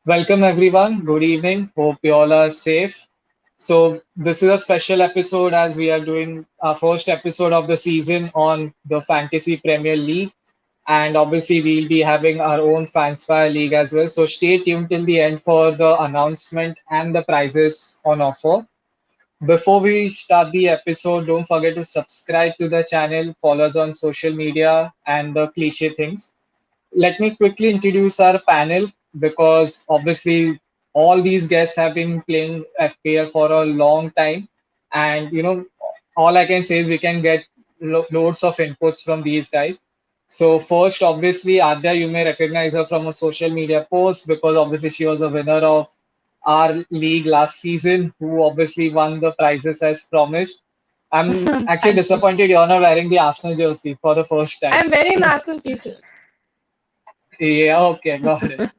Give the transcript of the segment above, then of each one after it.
Welcome everyone. Good evening. Hope you all are safe. So this is a special episode as we are doing our first episode of the season on the Fantasy Premier League. And obviously we'll be having our own Fanspire League as well. So stay tuned till the end for the announcement and the prizes on offer. Before we start the episode, don't forget to subscribe to the channel, follow us on social media and the cliche things. Let me quickly introduce our panel because obviously all these guests have been playing FPL for a long time, and all I can say is we can get loads of inputs from these guys. So first, obviously, Adya, you may recognize her from a social media post because obviously she was the winner of our league last season, who obviously won the prizes as promised. I'm actually Thank you. disappointed you're not wearing the Arsenal jersey for the first time. I'm wearing an Arsenal t-shirt. Yeah, okay, got it.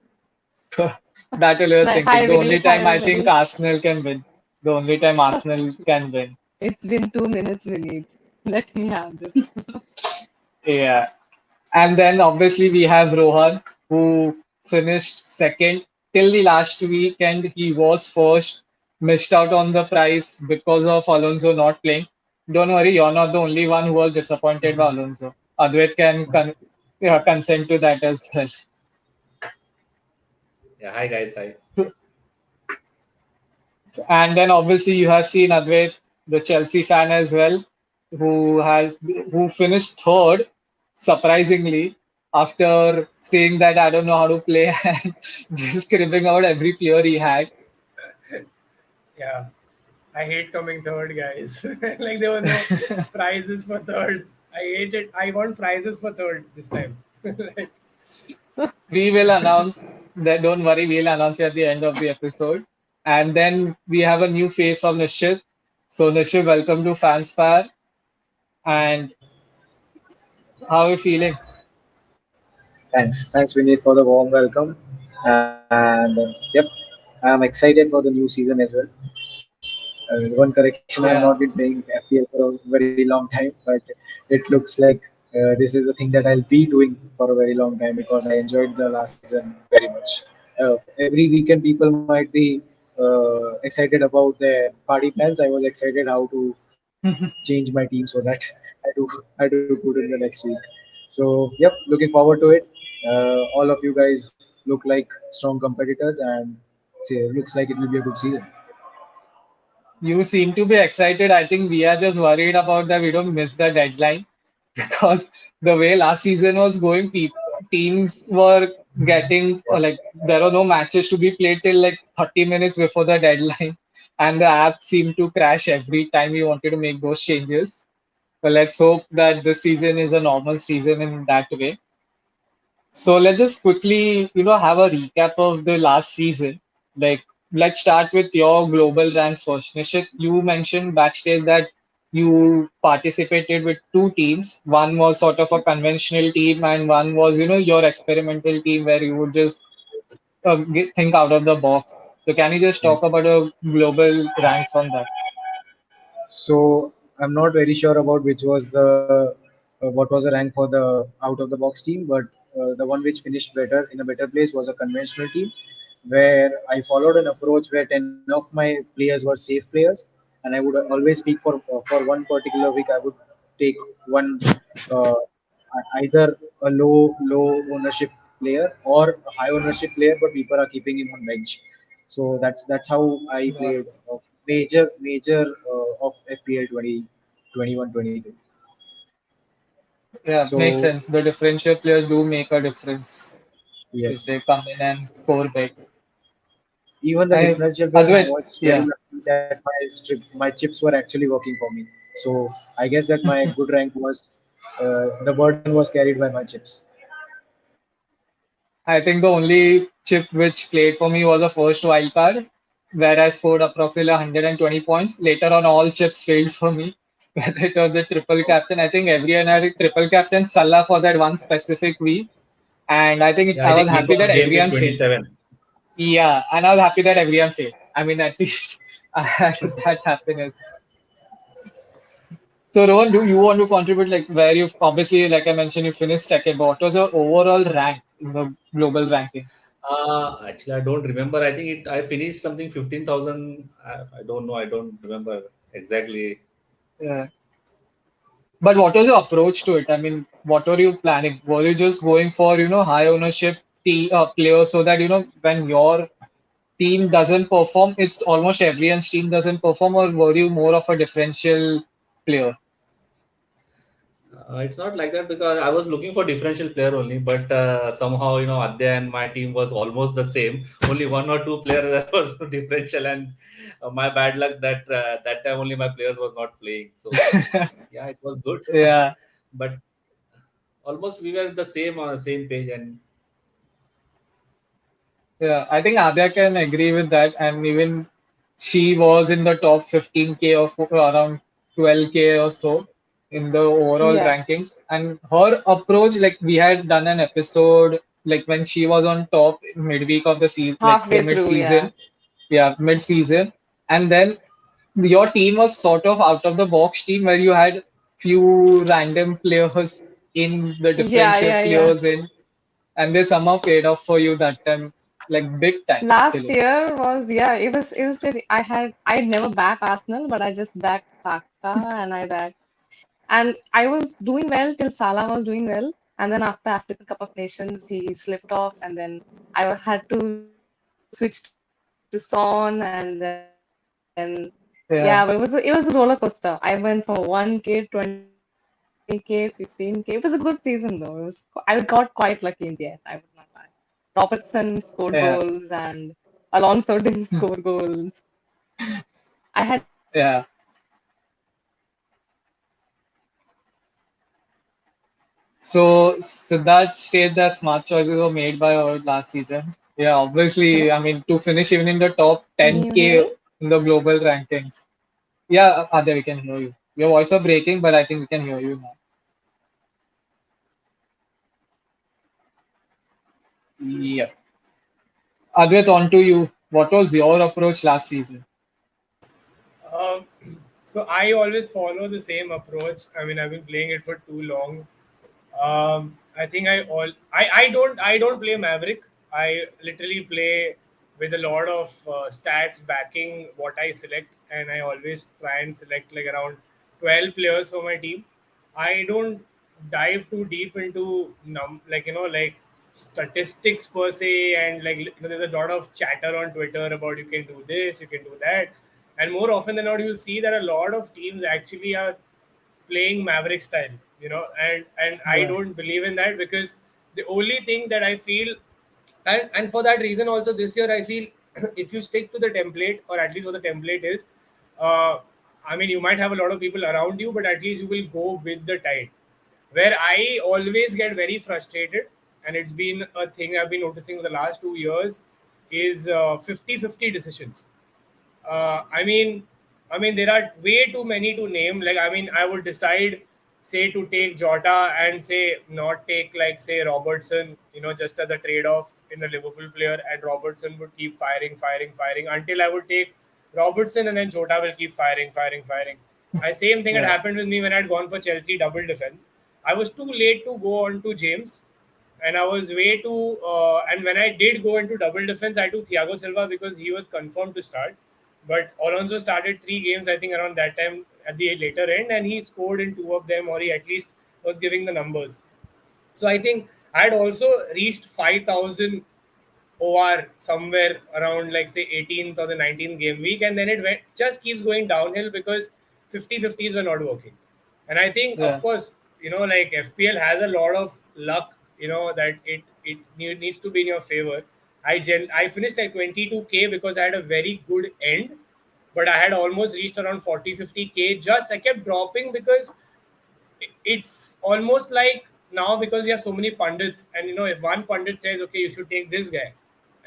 That will you're Like, thinking. hi The only Vinny, hi time I think everybody. Arsenal can win. The only time Arsenal can win. It's been 2 minutes, Vinny. Let me have this. Yeah. And then obviously we have Rohan, who finished second till the last weekend. He was first, missed out on the prize because of Alonso not playing. Don't worry, you're not the only one who was disappointed by Alonso. Advait can yeah, consent to that as well. Yeah, hi guys, hi. And then obviously you have seen Advait, the Chelsea fan as well, who finished third, surprisingly, after saying that I don't know how to play and just cribbing out every player he had. Yeah, I hate coming third, guys. Like there were no prizes for third. I hate it. I want prizes for third this time. Like, We will announce that. Don't worry, we'll announce at the end of the episode. And then we have a new face of Nishit. So Nishit, welcome to Fanspire. And how are you feeling? Thanks, Vinny, for the warm welcome. And yep, I'm excited for the new season as well. One correction: I have not been Yeah. playing FPL for a very long time, but it looks like this is the thing that I'll be doing for a very long time because I enjoyed the last season very much. Every weekend, people might be excited about their party plans. I was excited how to change my team so that I do good in the next week. So yep, looking forward to it. All of you guys look like strong competitors, and looks like it will be a good season. You seem to be excited. I think we are just worried about that we don't miss the deadline because the way last season was going, teams were getting like there were no matches to be played till like 30 minutes before the deadline, and the app seemed to crash every time we wanted to make those changes. But let's hope that this season is a normal season in that way. So let's just quickly, have a recap of the last season. Like, let's start with your global ranks first. Nishit, you mentioned backstage that you participated with two teams. One was sort of a conventional team, and one was, your experimental team where you would just think out of the box. So can you just talk about your global ranks on that? So I'm not very sure about which was the what was the rank for the out of the box team, but the one which finished better in a better place was a conventional team, where I followed an approach where 10 of my players were safe players, and I would always speak for one particular week. I would take one uh, either a low ownership player or a high ownership player, but people are keeping him on bench. So that's how I Got played it. major of FPL 2021-22. Yeah, makes So sense. The differential players do make a difference if they yes, come in and score big. even the I, differential player, I Advait, was very yeah. lucky that my chips were actually working for me. So I guess that my good rank was the burden was carried by my chips. I think the only chip which played for me was the first wild card, where I scored approximately 120 points. Later on, all chips failed for me, whether it was the triple captain. I think everyone had a triple captain Salah for that one specific week. And I think Yeah, I I was think he happy that was game week everyone failed. 27. Yeah, and I was happy that everyone failed. I mean, at least I had that happiness. So, Rohan, do you want to contribute like where you obviously, like I mentioned, you finished second, but what was your overall rank in the global rankings? Actually, I don't remember. I think I finished something 15,000. I don't know. I don't remember exactly. Yeah. But what was your approach to it? I mean, what were you planning? Were you just going for, high ownership players so that, when your team doesn't perform, it's almost everyone's team doesn't perform, or were you more of a differential player? It's not like that because I was looking for differential player only, but somehow at the end my team was almost the same. Only one or two players that was differential, and my bad luck that that time only my players was not playing. So yeah, it was good, Yeah. but almost we were the same page, and Yeah, I think Adya can agree with that. And even she was in the top 15K of around 12K or so in the overall Yeah, rankings. And her approach, like we had done an episode, like when she was on top midweek of the season, like the halfway through, yeah. mid-season, yeah, mid-season. And then your team was sort of out of the box team where you had few random players in the Yeah, differential yeah, yeah. players in, and they somehow paid off for you that time, like big time, Last actually. year was, yeah, it was crazy. I'd never back Arsenal, but I just backed Saka and I backed, and I was doing well till Salah was doing well, and then after African Cup of Nations he slipped off, and then I had to switch to Son, and then yeah, but it was a roller coaster. I Yeah, went from 1K, 20K, 15K. It was a good season though. I got quite lucky in the end. I would not lie. Robertson scored goals and yeah, Alonso didn't score goals. I had luck in the end. yeah. So that state that smart choices were made by her last season. Yeah, obviously, I mean, to finish even in the top Can you hear 10K me? in the global rankings. Yeah, Adya, we can hear you. Your voice was breaking, but I think we can hear you now. Yeah. Advait, on to you. What was your approach last season? Um, so I always follow the same approach. I mean, I've been playing it for too long. I think I don't play Maverick. I literally play with a lot of stats backing what I select, and I always try and select like around 12 players for my team. I don't dive too deep into like like statistics per se, and like there's a lot of chatter on Twitter about you can do this, you can do that, and more often than not you'll see that a lot of teams actually are playing Maverick style, and I Yeah, don't believe in that because the only thing that I feel, and for that reason also this year I feel if you stick to the template, or at least what the template is, uh, I mean you might have a lot of people around you, but at least you will go with the tide. Where I always get very frustrated, and it's been a thing I've been noticing for the last 2 years, is 50-50 decisions. I mean, there are way too many to name. Like, I mean, I would decide, say, to take Jota and say not take, like, say, Robertson, just as a trade-off in a Liverpool player, and Robertson would keep firing, firing, firing until I would take Robertson, and then Jota will keep firing, firing, firing. I same thing had yeah, happened with me when I'd gone for Chelsea double defense. I was too late to go on to James, and I was way too. And when I did go into double defense, I took Thiago Silva because he was confirmed to start. But Alonso started 3 games, I think, around that time at the later end, and he scored in two of them, or he at least was giving the numbers. So I think I had also reached 5,000 OR somewhere around, like, say, 18th or the 19th game week, and then it just keeps going downhill because 50-50s were not working. And I think, of yeah, course, like FPL has a lot of luck, that it needs to be in your favor. I finished at 22K because I had a very good end, but I had almost reached around 40-50K. Just I kept dropping because it's almost like now, because we have so many pundits, and if one pundit says, okay, you should take this guy,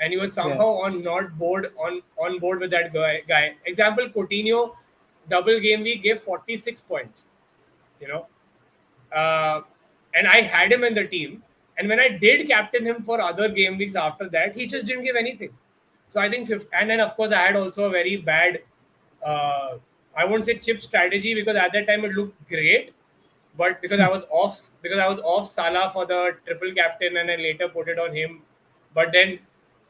and you were yeah, somehow on board with that guy. Example, Coutinho, double game week gave 46 points, you know uh, and I had him in the team. And when I did captain him for other game weeks after that, he just didn't give anything. So I think and then of course I had also a very bad, uh, I won't say chip strategy, because at that time it looked great, but because I was off Salah for the triple captain, and I later put it on him. But then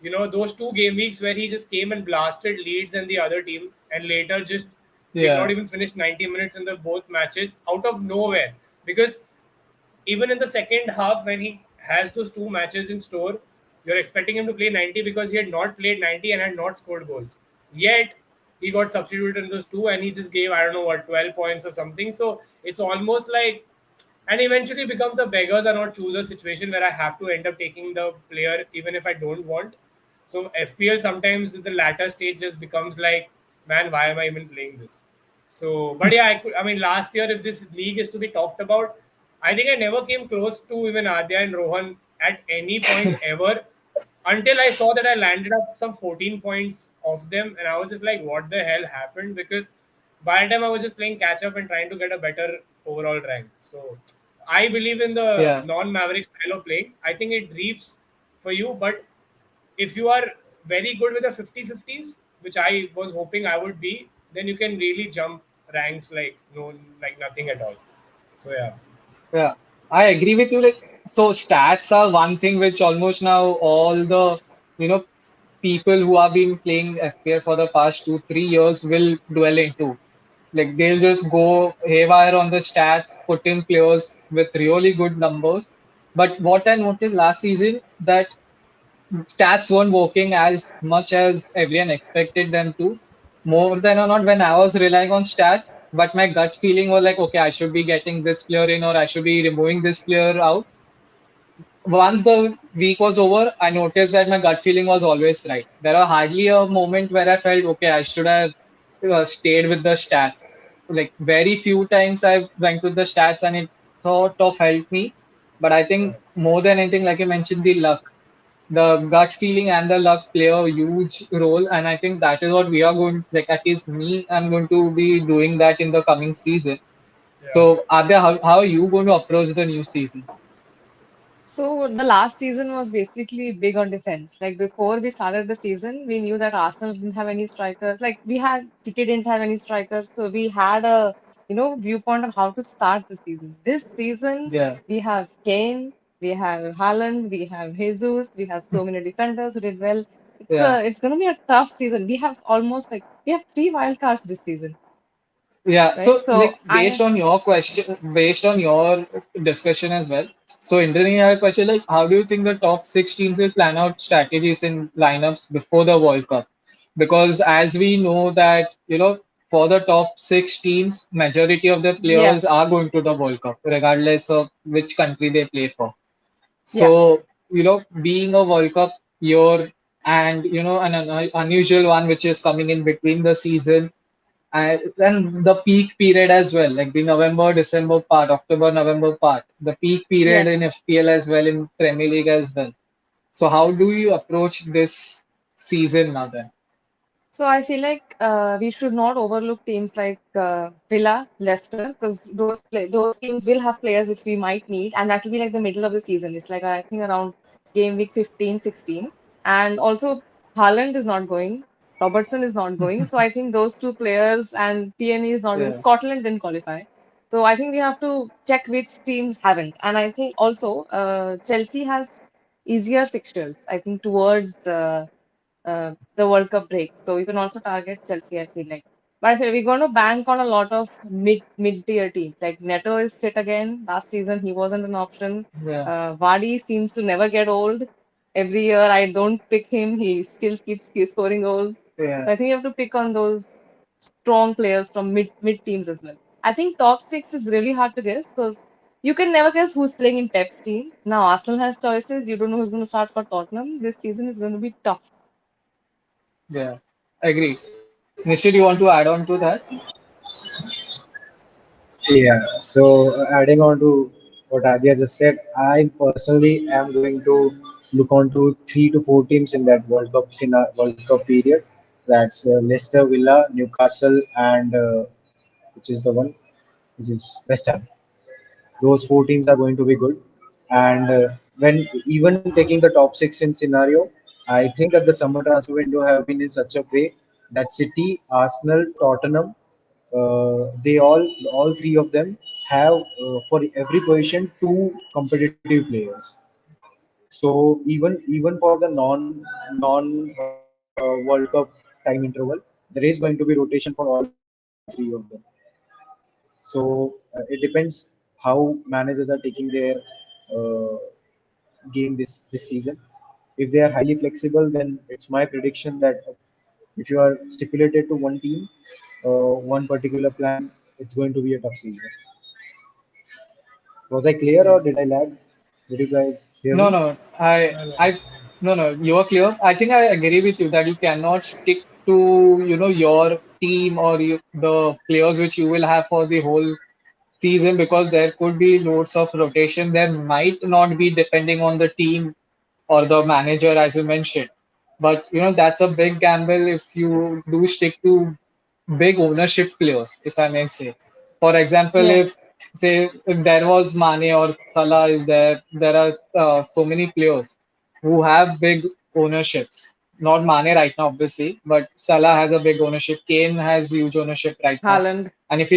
You know, those two game weeks where he just came and blasted Leeds and the other team, and later just did not Yeah, even finish 90 minutes in the both matches out of nowhere. Because even in the second half, when he has those two matches in store, you're expecting him to play 90 because he had not played 90 and had not scored goals. Yet he got substituted in those two and he just gave, I don't know what, 12 points or something. So it's almost like, and eventually becomes a beggars are not choosers situation where I have to end up taking the player even if I don't want. So FPL sometimes the latter stage just becomes like, man, why am I even playing this? So, but yeah, I mean, last year if this league is to be talked about, I think I never came close to even Adya and Rohan at any point ever until I saw that I landed up some 14 points off them, and I was just like, what the hell happened? Because by the time I was just playing catch up and trying to get a better overall rank. So I believe in the yeah, non Maverick style of playing. I think it reaps for you, but if you are very good with the 50-50s, which I was hoping I would be, then you can really jump ranks like no, like nothing at all. So yeah, yeah. I agree with you. Like, so stats are one thing which almost now all the, you know, people who have been playing FPL for the past 2, 3 years will dwell into. Like they'll just go haywire on the stats, put in players with really good numbers. But what I noticed last season that stats weren't working as much as everyone expected them to. More than or not, when I was relying on stats, but my gut feeling was like, okay, I should be getting this player in or I should be removing this player out. Once the week was over, I noticed that my gut feeling was always right. There are hardly a moment where I felt, okay, I should have stayed with the stats. Like very few times I went with the stats and it sort of helped me. But I think more than anything, like you mentioned, the gut feeling and the luck play a huge role. And I think that is what we are going, like at least me, I'm going to be doing that in the coming season. yeah, So, Adya, how are you going to approach the new season? So the last season was basically big on defense. Like before we started the season, we knew that Arsenal didn't have any strikers. Like we had City didn't have any strikers, so we had a viewpoint of how to start the season. This season Yeah, we have Kane, we have Haaland, we have Jesus, we have so many defenders who did well. yeah. It's gonna be a tough season. We have almost like we have three wild cards this season, Yeah, right? so So like based I on your question, based on your discussion as well. So interesting, I have a question like, how do you think the top six teams will plan out strategies in lineups before the World Cup? Because as we know that, for the top six teams, majority of the yeah, players are going to the World Cup, regardless of which country they play for. yeah. So, being a World Cup year and, an unusual one which is coming in between the season and the peak period as well, like the November, December part, October, November part, the peak period Yeah. in FPL as well, in Premier League as well. So how do you approach this season now then? So I feel like we should not overlook teams like Villa, Leicester, because those teams will have players which we might need, and that will be like the middle of the season. It's like I think around game week 15, 16. And also Haaland is not going, Robertson is not going. So I think those two players and TNE is not going. Yeah, Scotland didn't qualify. So I think we have to check which teams haven't. And I think also Chelsea has easier fixtures, I think, towards the World Cup break. So you can also target Chelsea, I feel like. But I feel we're going to bank on a lot of mid-tier teams. Like Neto is fit again. Last season he wasn't an option. yeah, Vardy seems to never get old. Every year I don't pick him, he still keeps scoring goals. yeah, So I think you have to pick on those strong players from mid teams as well. I think top six is really hard to guess because you can never guess who's playing in Pep's team. Now Arsenal has choices. You don't know who's going to start for Tottenham. This season is going to be tough. yeah. Agree. Nishit, you want to add on to that? Yeah, so adding on to what Adya just said, I personally am going to look on to 3 to 4 teams in that World Cup period. That's Leicester, Villa, Newcastle, and which is the one, which is West Ham. Those 4 teams are going to be good. And when even taking the top six in scenario, I think that the summer transfer window have been in such a way that City, Arsenal, Tottenham, they all three of them have for every position two competitive players. So even for the non World Cup time interval, there is going to be rotation for all three of them. So it depends how managers are taking their uh, game this season. If they are highly flexible, then it's my prediction that if you are stipulated to one team, one particular plan, it's going to be a tough season. Was I clear Yeah. or did I lag? Did you guys hear No, me? no, No, no. no, no, you are clear. I think I agree with you that you cannot stick to, your team or the players which you will have for the whole season because there could be loads of rotation. There might not be depending on the team or the manager, as you mentioned. But that's a big gamble if you Yes. do stick to big ownership players, if I may say. For example, Yeah. if there was Mane or Salah is there, there are so many players who have big ownerships. Not Mane right now, obviously, but Salah has a big ownership. Kane has huge ownership right now. Haaland. And if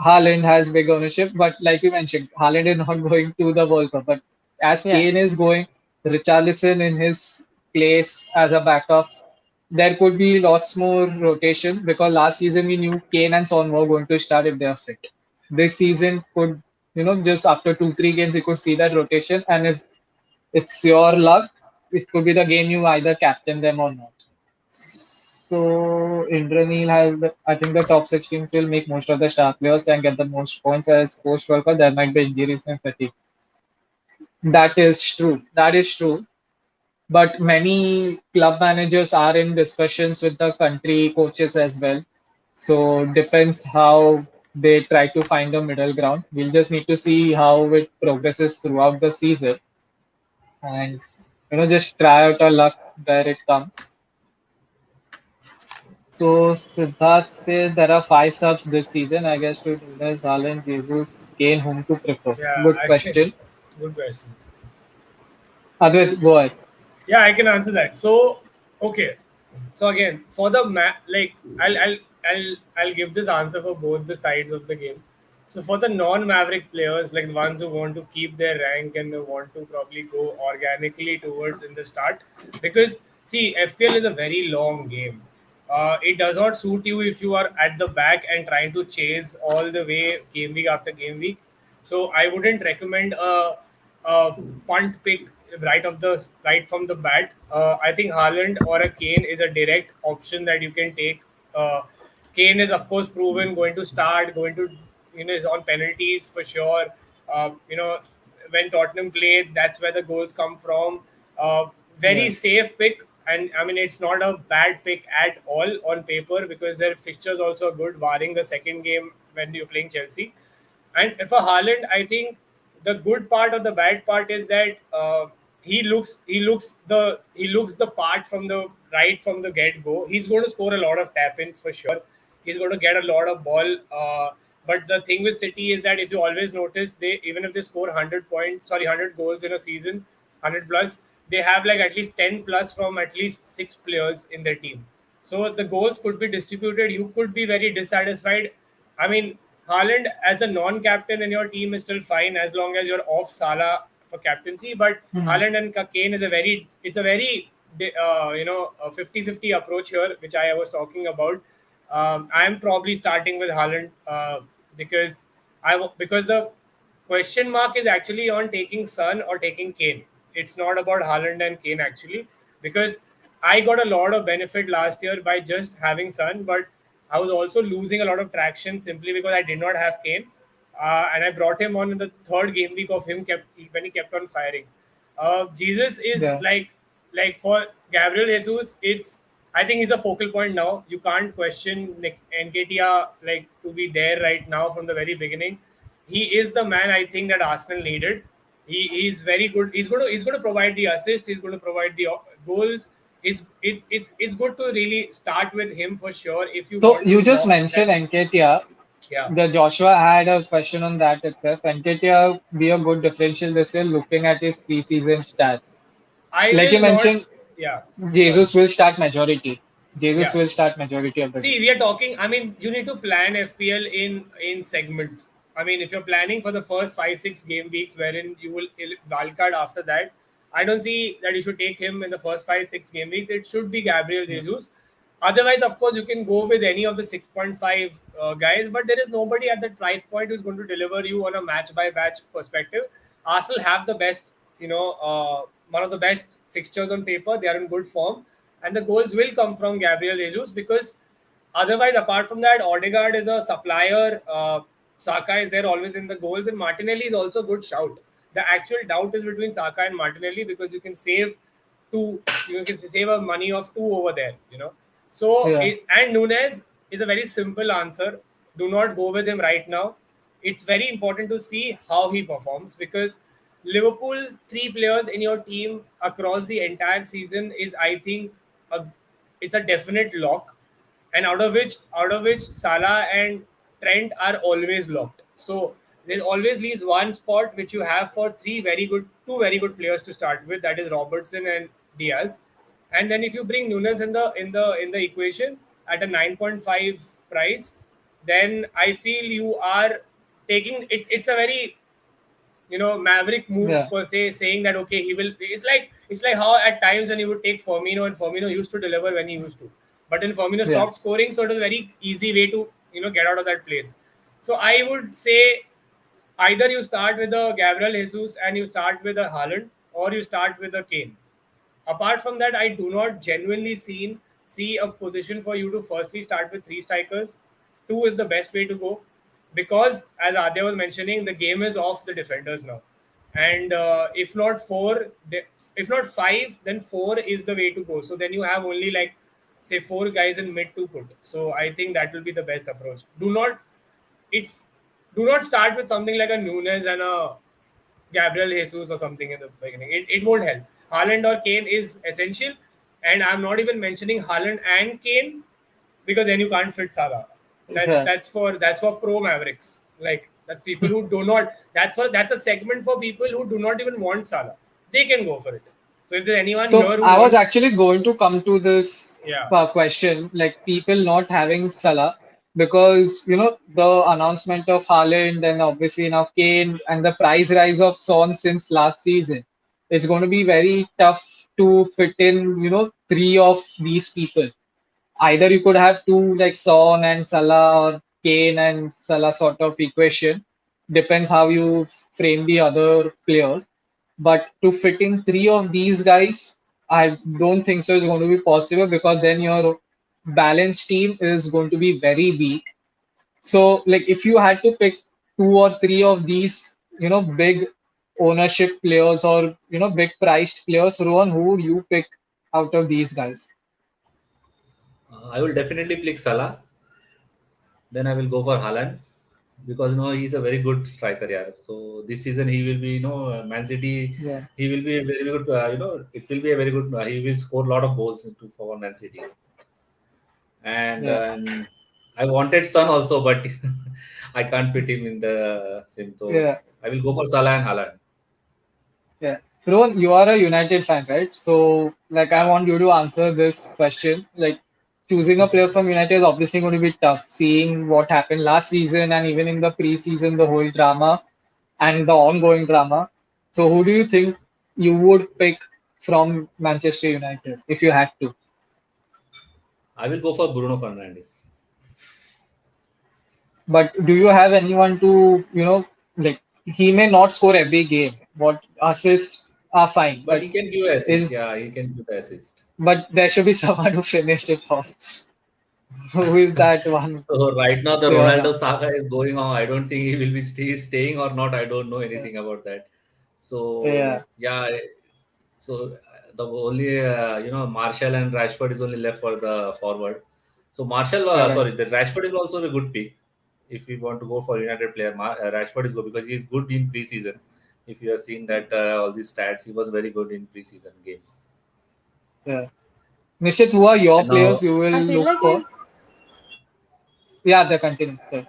Haaland has big ownership, but like you mentioned, Haaland is not going to the World Cup. But as Yeah. Kane is going, Richarlison in his place as a backup, there could be lots more rotation because last season we knew Kane and Son were going to start if they are fit. This season could, just after 2, 3 games, you could see that rotation. And if it's your luck, it could be the game you either captain them or not. So Indranil has, I think the top 6 teams will make most of the star players and get the most points as post World Cup. There might be injuries and fatigue. That is true. That is true. But many club managers are in discussions with the country coaches as well. So depends how they try to find a middle ground. We'll just need to see how it progresses throughout the season and just try out our luck where it comes. So Siddharth says there are 5 subs this season. I guess to Nunes, Haaland, Jesus, Kane, whom to prefer. Yeah, Good I question. good question. Advait, go ahead. Yeah, I can answer that. So, okay. So again, for the like I'll give this answer for both the sides of the game. So for the non-Maverick players, like the ones who want to keep their rank and they want to probably go organically towards in the start, because see, FPL is a very long game. It does not suit you if you are at the back and trying to chase all the way game week after game week. So I wouldn't recommend a punt pick right from the bat. I think Haaland or a Kane is a direct option that you can take. Uh, Kane is of course proven going to start, going to is on penalties for sure. When Tottenham played, that's where the goals come from. Very Yeah. safe pick, and I mean it's not a bad pick at all on paper because their fixtures also are good, barring the second game when you're playing Chelsea. And for Haaland, I think the good part or the bad part is that he looks the part from the right from the get go. He's going to score a lot of tap ins for sure. He's going to get a lot of ball. But the thing with City is that if you always notice, they even if they score 100 points, 100 goals in a season, 100 plus, they have like at least 10 plus from at least 6 players in their team. So the goals could be distributed. You could be very dissatisfied. I mean, Haaland as a non-captain in your team is still fine as long as you're off Salah for captaincy. But Hmm. Haaland and Kane is a 50-50 approach here, which I was talking about. I'm probably starting with Haaland because because the question mark is actually on taking Son or taking Kane. It's not about Haaland and Kane actually, because I got a lot of benefit last year by just having Son, but I was also losing a lot of traction simply because I did not have Kane, and I brought him on in the third game week of him kept when he kept on firing. Jesus is Yeah. like for Gabriel Jesus, it's I think he's a focal point now. You can't question Nick Nketiah like to be there right now from the very beginning. He is the man I think that Arsenal needed. He's very good. He's going to provide the assist. He's going to provide the goals. It's good to really start with him for sure if you So want to you just lock that. mentioned Nketiah. Yeah, The Joshua had a question on that itself. Nketiah be a good differential this year, looking at his preseason stats. I Like you will not. mentioned, Yeah, sorry. Jesus will start majority. Jesus Yeah. will start majority of the See, game. we are talking. I mean, you need to plan FPL in segments. I mean, if you're planning for the first 5 6 game weeks, wherein you will wildcard after that, I don't see that you should take him in the first 5, 6 game weeks. It should be Gabriel Jesus. Otherwise, of course, you can go with any of the 6.5 guys, but there is nobody at that price point who's going to deliver you on a match by match perspective. Arsenal have the best, one of the best fixtures on paper. They are in good form, and the goals will come from Gabriel Jesus because otherwise, apart from that, Odegaard is a supplier. Saka is there always in the goals, and Martinelli is also a good shout. The actual doubt is between Saka and Martinelli because you can save two, you can save a money of two over there. So Yeah. and Nunes is a very simple answer. Do not go with him right now. It's very important to see how he performs because Liverpool 3 players in your team across the entire season is, I think, a, it's a definite lock, and out of which Salah and Trent are always locked. So there always leaves one spot which you have for two very good players to start with. That is Robertson and Diaz, and then if you bring Nunes in the equation at a 9.5 price, then I feel you are taking it's a very maverick move Yeah. per se, saying that okay he will. It's like how at times when you would take Firmino, and Firmino used to deliver when he used to, but then Firmino Yeah. stopped scoring, so it was a very easy way to get out of that place. So I would say either you start with a Gabriel Jesus and you start with a Haaland, or you start with a Kane. Apart from that, I do not genuinely see a position for you to firstly start with 3 strikers. Two is the best way to go because, as Adya was mentioning, the game is off the defenders now, and if not four, if not five, then four is the way to go. So then you have only like say 4 guys in mid to put. So I think that will be the best approach. It's do not start with something like a Nunes and a Gabriel Jesus or something in the beginning. It won't help. Haaland or Kane is essential, and I'm not even mentioning Haaland and Kane because then you can't fit Salah. That's Yeah. that's for that's for pro Mavericks. Like that's people who do not. That's a segment for people who do not even want Salah. They can go for it. So if there's anyone So here who I was wants, actually going to come to this yeah, question, like people not having Salah, because the announcement of Haaland and obviously now Kane and the price rise of Son since last season, it's going to be very tough to fit in, three of these people. Either you could have two like Son and Salah or Kane and Salah sort of equation. Depends how you frame the other players. But to fit in three of these guys, I don't think so is going to be possible because then your balanced team is going to be very weak. So like if you had to pick two or three of these, big ownership players or big priced players, Rohan, who would you pick out of these guys? I will definitely pick Salah. Then I will go for Haaland because he's a very good striker. Yeah. So this season he will be Man City. Yeah. He will be a very good. It will be a very good. He will score a lot of goals for Man City. Yeah. And I wanted Son also, but I can't fit him in the same. So Yeah. I will go for Salah and Haaland. Yeah. Rohan, you are a United fan, right? So, like, I yeah. want you to answer this question. Like, choosing a player from United is obviously going to be tough, seeing what happened last season and even in the preseason, the whole drama and the ongoing drama. So, who do you think you would pick from Manchester United if you had to? I will go for Bruno Fernandes. But do you have anyone to, like, he may not score every game. What assists are fine, But he can give assist. is Yeah, he can give assist. but there should be someone who finished it off. Who is that one So right now the player Ronaldo now? saga is going on. I don't think he will be staying or not. I don't know Yeah, anything about that. So yeah, yeah, so the only Marshall and Rashford is only left for the forward. So Marshall, correct. sorry, the Rashford is also a good pick if we want to go for United player. Rashford is good because he is good in preseason. If you have seen that all these stats, he was very good in preseason games. Yeah. Nishit, who are your And now players you will I feel look like for? Yeah, the continue. Sir.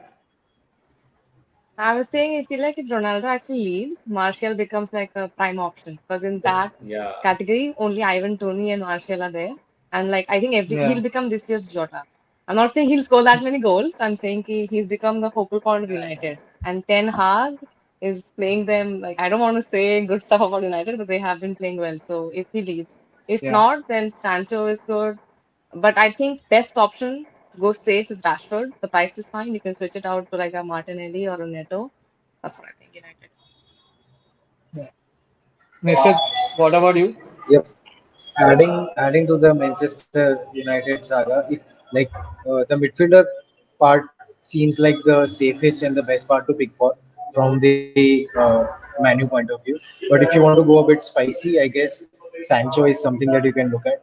I was saying, I feel like if Ronaldo actually leaves, Martial becomes like a prime option because in that yeah, category, only Ivan Tony and Martial are there. And like, I think Yeah, he'll become this year's Jota. I'm not saying he'll score that many goals. I'm saying he's become the focal point of United. And Ten Hag is playing them like I don't want to say good stuff about United, but they have been playing well. So if he leaves, if Yeah, not, then Sancho is good. But I think best option go safe is Rashford. The price is fine. You can switch it out to like a Martinelli or a Neto. That's what I think. United. yeah. Nishit, what about you? Yep. Adding to the Manchester United saga, if like the midfielder part seems like the safest and the best part to pick for from the Manu point of view. But if you want to go a bit spicy, I guess Sancho is something that you can look at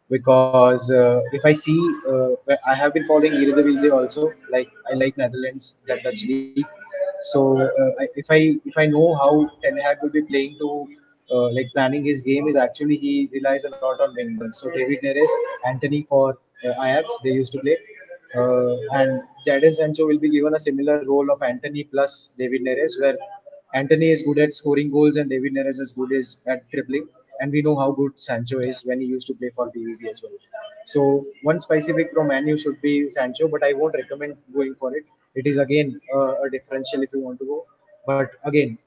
because if I see, I have been following Eredivisie also. Like I like Netherlands, that Dutch league. So if I know how Ten Hag will be playing to like planning his game is actually he relies a lot on wingers. So David Neres, Anthony for Ajax, they used to play, and Jadon Sancho will be given a similar role of Anthony plus David Neres, where Anthony is good at scoring goals and David Neres is good is at dribbling. And we know how good Sancho is when he used to play for PVB as well. So one spicy pick from Manu should be Sancho, but I won't recommend going for it. It is again a differential if you want to go. But again,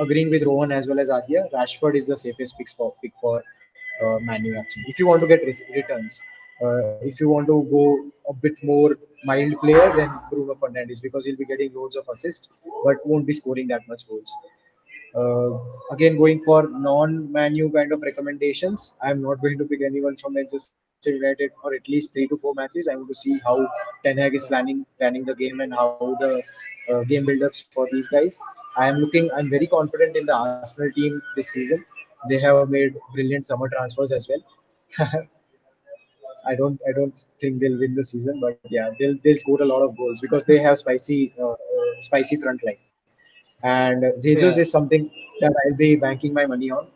agreeing with Rohan as well as Adya, Rashford is the safest pick for Manu actually. If you want to get returns, if you want to go a bit more mild player, then Bruno Fernandes because he'll be getting loads of assists, but won't be scoring that much goals. Again, going for non-Manu kind of recommendations, I'm not going to pick anyone from Manchester United for at least 3 to 4 matches. I want to see how Ten Hag is planning the game and how the game build-ups for these guys. I'm very confident in the Arsenal team this season. They have made brilliant summer transfers as well. I don't think they'll win the season, but yeah, they'll score a lot of goals because they have spicy front line. And Jesus is Yeah, something that I'll be banking my money on.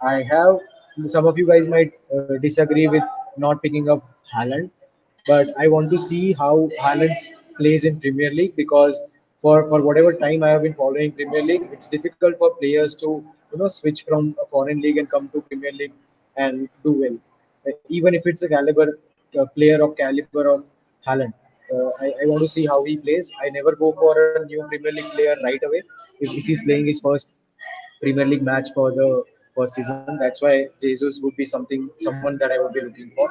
I have some of you guys might disagree with not picking up Haaland, but I want to see how Haaland plays in Premier League because for whatever time I have been following Premier League, it's difficult for players to switch from a foreign league and come to Premier League and do well. Even if it's a player of caliber of Haaland. I want to see how he plays. I never go for a new Premier League player right away if he's playing his first Premier League match for the first season. That's why Jesus would be someone that I would be looking for.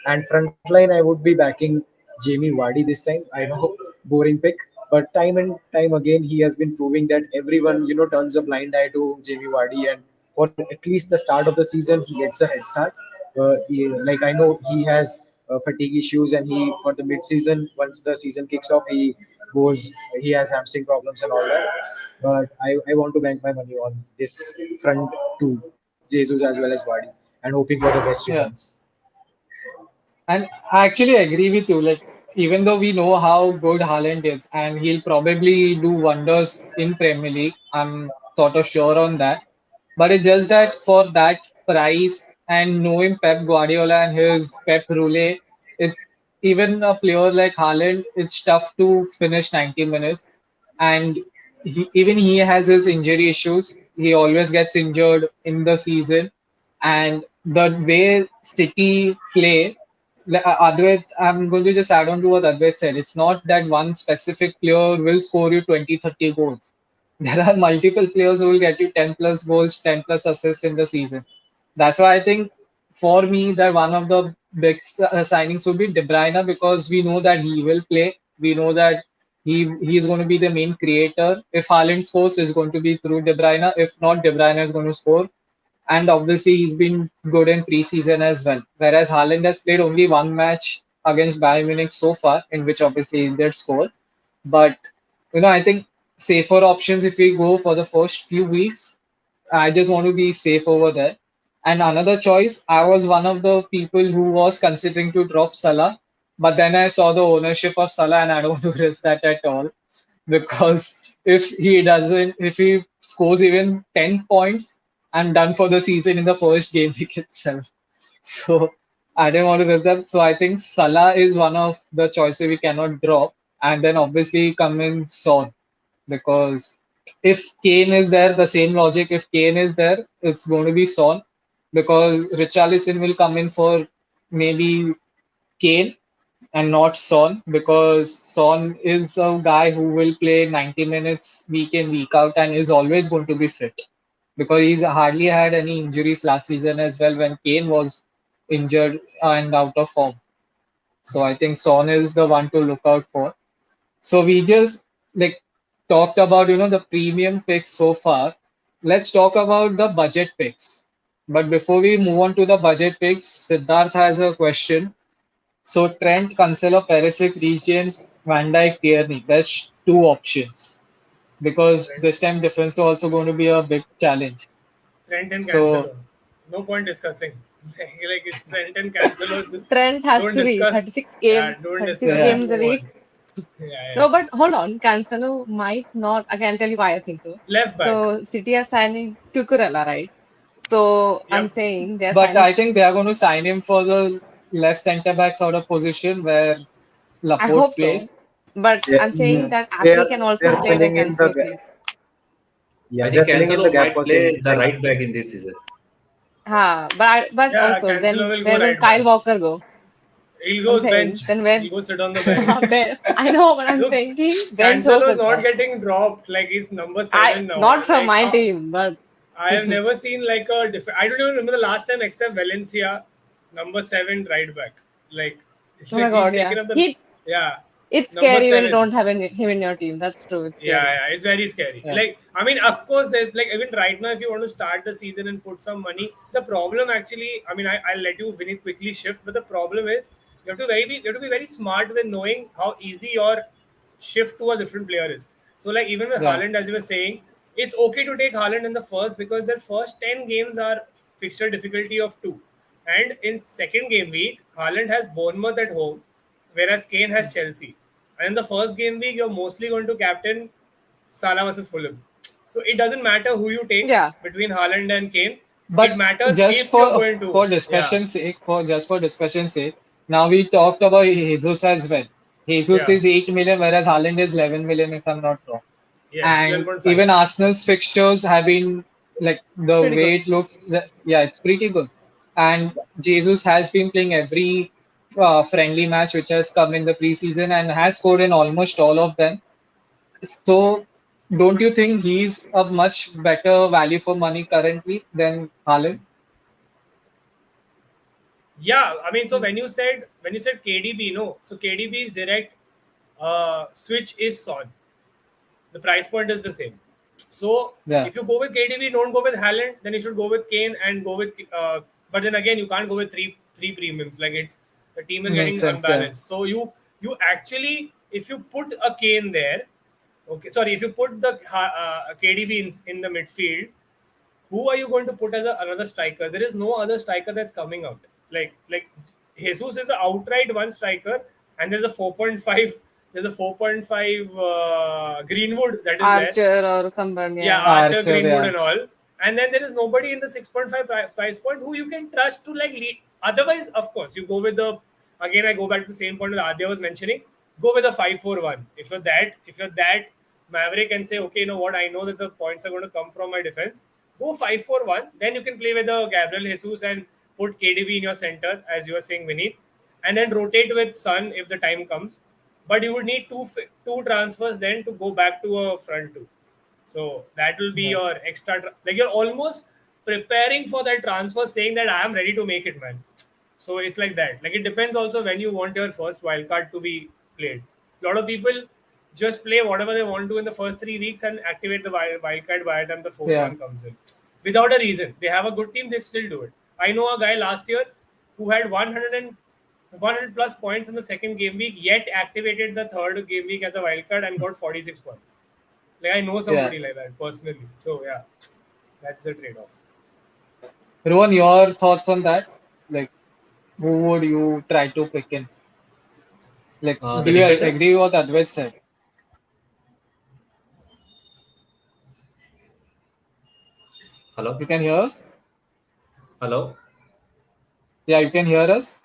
And frontline, I would be backing Jamie Vardy this time. I know boring pick, but time and time again, he has been proving that everyone turns a blind eye to Jamie Vardy, and for at least the start of the season, he gets a head start. Like I know he has fatigue issues, and he for the mid-season once the season kicks off, goes he has hamstring problems and all that. But I want to bank my money on this front two, Jesus as well as Vardy, and hoping for the best yeah. returns. And I actually agree with you. Like, even though we know how good Haaland is, and he'll probably do wonders in Premier League, I'm sort of sure on that. But it's just that for that price and knowing Pep Guardiola and his Pep Roulette, it's even a player like Haaland, it's tough to finish 90 minutes. And even he has his injury issues. He always gets injured in the season. And the way City play, Advait, I'm going to just add on to what Advait said. It's not that one specific player will score you 20, 30 goals. There are multiple players who will get you 10 plus goals, 10 plus assists in the season. That's why I think for me that one of the big signings would be De Bruyne because we know that he will play. We know that he's going to be the main creator. If Haaland scores, it's going to be through De Bruyne. If not, De Bruyne is going to score. And obviously, he's been good in preseason as well. Whereas Haaland has played only one match against Bayern Munich so far, in which obviously he did score. But I think safer options if we go for the first few weeks. I just want to be safe over there. And another choice, I was one of the people who was considering to drop Salah, but then I saw the ownership of Salah and I don't want to risk that at all because if he scores even 10 points, I'm done for the season in the first game week itself. So I didn't want to risk that. So I think Salah is one of the choices we cannot drop. And then obviously come in Son because if Kane is there, the same logic, if Kane is there, it's going to be Son because Richarlison will come in for maybe Kane and not Son, because Son is a guy who will play 90 minutes week in, week out, and is always going to be fit because he's hardly had any injuries last season as well when Kane was injured and out of form. So I think Son is the one to look out for. So we just like talked about the premium picks so far. Let's talk about the budget picks. But before we move on to the budget picks, Siddharth has a question. So Trent, Cancelo, Perisic, Reece James, Van Dijk, Tierney. There's two options because Trent, this time defense is also going to be a big challenge. Trent and So Cancelo. No point discussing. Like it's Trent and Cancelo. Just Trent has don't to be discuss. 36 Yeah, game, don't 36 discuss and yeah, games a move week. on. Yeah. No, but hold on. Cancelo might not. Okay, I'll tell you why I think so. Left back. So City are signing Cucurella, right? So I'm Yep. saying they're but signing. I think they are going to sign him for the left centre back sort of position where I Laporte hope so. plays. But Yeah, I'm saying that they Ake are can they also are play where filling in the Cancelo plays. yeah I they're think filling in the Cancelo gap might for play the Zinchenko. right back in this season. But Yeah, also Cancelo then will go where will right Kyle back. Walker go? He'll I'm go saying bench. then where He'll go sit on the bench. where I know, but I'm Look, saying bench Cancelo also is not that. getting dropped. Like he's number I 7 now. not from Like my how team, but I have never seen like a I don't even remember the last time except Valencia, number 7 right back. Like it's oh my like he's god, yeah. taken up the yeah It's number scary when you 7. don't have him in your team. That's true. It's Yeah, scary. yeah, it's very scary. Yeah, Like, I mean, of course, there's like even right now, if you want to start the season and put some money, the problem actually, I mean, I'll let you Vinny quickly shift, but the problem is you have to be very smart with knowing how easy your shift to a different player is. So, like even with yeah, Haaland, as you were saying, it's okay to take Haaland in the first because their first 10 games are fixture difficulty of 2, and in second game week, Haaland has Bournemouth at home, whereas Kane has Chelsea. And in the first game week, you're mostly going to captain Salah versus Fulham. So it doesn't matter who you take Yeah. between Haaland and Kane. It but matters just if you're for going to, for yeah, discussion's sake, for discussion's sake, now we talked about Jesus as well. Jesus yeah, is 8 million, whereas Haaland is 11 million, if I'm not wrong. yes, And 11.5. even Arsenal's fixtures have been like It's the pretty way good. it looks. Yeah, it's pretty good. And Jesus has been playing every friendly match which has come in the preseason and has scored in almost all of them. So, don't you think he's a much better value for money currently than Haaland? Yeah, I mean, so when you said KDB, no, so KDB's direct switch is Son. The price point is the same. So Yeah, if you go with KDB, don't go with Haaland, then you should go with Kane and go with. But then again, you can't go with three premiums. Like it's the team is makes getting sense. Yeah, unbalanced. So you actually, if you put a Kane there, okay, sorry, if you put the KDB in the midfield, who are you going to put as another striker? There is no other striker that's coming out. Like Jesus is an outright one striker, and there's a 4.5. There's a 4.5 Greenwood that is there. Archer or someone, Yeah, yeah. Archer, Archer. Greenwood, Yeah, and all. And then there is nobody in the 6.5 price point who you can trust to like lead. Otherwise, of course, you go with the. Again, I go back to the same point that Adya was mentioning. Go with a 5-4-1. If you're that maverick and say, okay, you know what, I know that the points are going to come from my defense. Go 5-4-1. Then you can play with the Gabriel Jesus and put KDB in your center, as you were saying, Vinith, and then rotate with Sun if the time comes. But you would need two transfers then to go back to a front two. So that will be yeah, your extra. Like you're almost preparing for that transfer, saying that I am ready to make it, man. So it's like that. Like it depends also when you want your first wildcard to be played. A lot of people just play whatever they want to in the first 3 weeks and activate the wildcard by the time the fourth yeah. one comes in without a reason. They have a good team, they still do it. I know a guy last year who had 100 plus points in the second game week, yet activated the third game week as a wildcard and got 46 points. Like I know Yeah. somebody like that personally. So yeah, that's the trade-off. Rowan, your thoughts on that? Like, who would you try to pick in? Like, The do you defender. agree with what Advait said? Hello, You can hear us? hello. Yeah, you can hear us?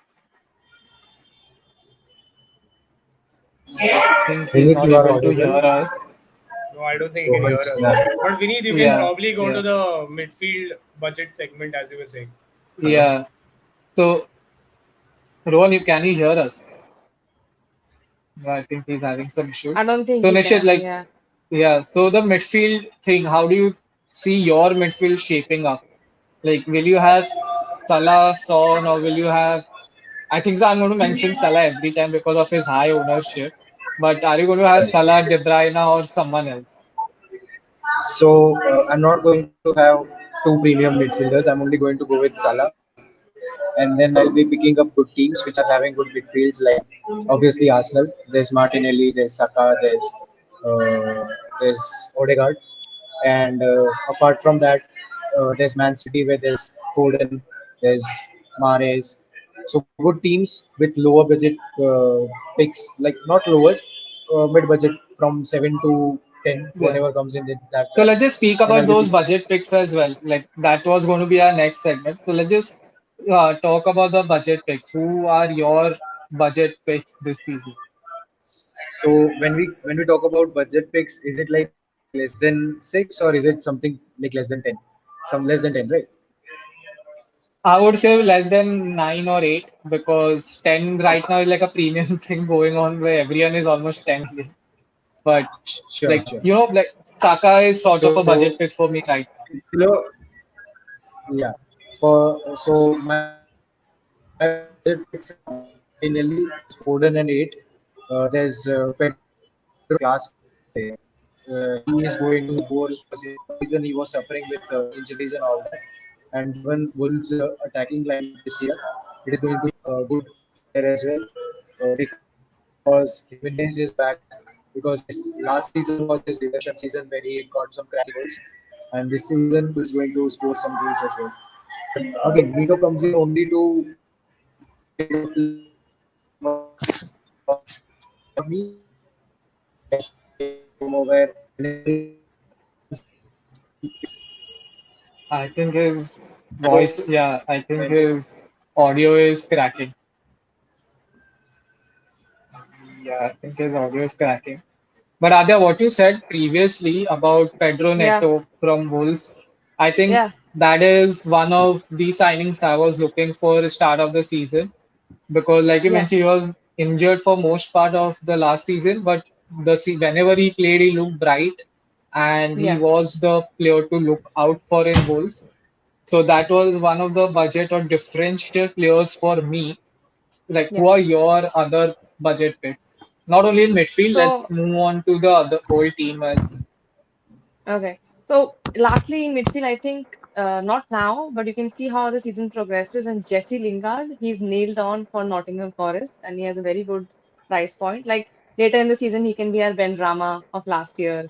I think he's Vinith, not you are able to hear audible. us. No, I don't think you can hear Rohan's us. But Vinny, you can Yeah, probably go to yeah, the midfield budget segment as you were saying. Hello. yeah. So, Rowan, can you hear us? I think he's having some issue. I don't think So he Nishit, can. like, Yeah. yeah, so the midfield thing, how do you see your midfield shaping up? Like, will you have Salah, Son, or will you have? I think so I'm going to mention Salah every time because of his high ownership. But are you going to have Salah, De Bruyne, or someone else? So I'm not going to have two premium midfielders. I'm only going to go with Salah, and then I'll be picking up good teams which are having good midfields like obviously Arsenal. There's Martinelli, there's Saka, there's Odegaard, and apart from that, there's Man City where there's Foden, there's Mahrez. So good teams with lower budget picks, like not lower, mid budget from 7 to 10, Yeah. whatever comes in that So let's bracket, just speak and about I'll be those picking. budget picks as well. Like that was going to be our next segment. So let's just talk about the budget picks. Who are your budget picks this season? So when we talk about budget picks, is it like less than six or is it something like less than 10? Some less than 10, right? I would say less than 9 or 8 because 10 right now is like a premium thing going on where everyone is almost 10 million. But Sure, like, sure. like Saka is sort of a So budget pick for me right now. below, yeah. So my budget picks are Martinelli, there's Foden and 8. There's Pedro Neto, class player. He is going to score because last season he was suffering with injuries and all that. And given Wolves' attacking lineup this year, it is going to be a good player as well because Jimenez is back. Because last season was his redemption season where he got some crazy goals, and this season he is going to score some goals as well. But again, Neto comes in only to take the place of Martinelli. But for me, I would say Mbemo, where whenever he comes in, he scores some goals. I think his Hello, voice, yeah, I think just his audio is cracking. Yeah, I think his audio is cracking. But Adya, what you said previously about Pedro Yeah. Neto from Wolves, I think Yeah. that is one of the signings I was looking for start of the season because, like you Yeah. mentioned, he was injured for most part of the last season, but whenever he played, he looked bright and he Yeah. was the player to look out for in Wolves. So that was one of the budget or differential players for me. Like, Yeah. who are your other budget picks? Not only in midfield, let's So, move on to the other whole team as well. okay. So, lastly, in midfield, I think not now, but you can see how the season progresses. And Jesse Lingard, he's nailed on for Nottingham Forest, and he has a very good price point. Like later in the season, he can be our Ben Rama of last year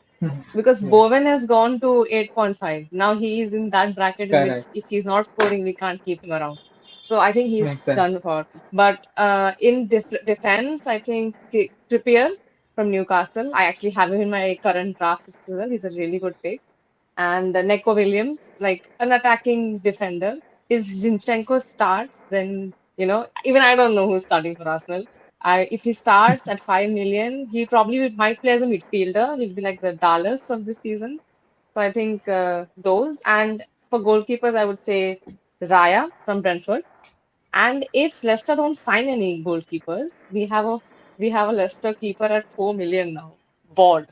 because Yeah, Bowen has gone to 8.5. Now he is in that bracket in which correct. if he's not scoring, we can't keep him around. So I think Makes he's sense. done for. But in defense, I think Trippier from Newcastle. I actually have him in my current draft as well. He's a really good pick. And Neko Williams, like an attacking defender. If Zinchenko starts, then even I don't know who's starting for Arsenal. If he starts at 5 million, he probably might play as a midfielder. He'll be like the Dallas of this season. So I think those. And for goalkeepers, I would say Raya from Brentford. And if Leicester don't sign any goalkeepers, we have a Leicester keeper at 4 million now, bored.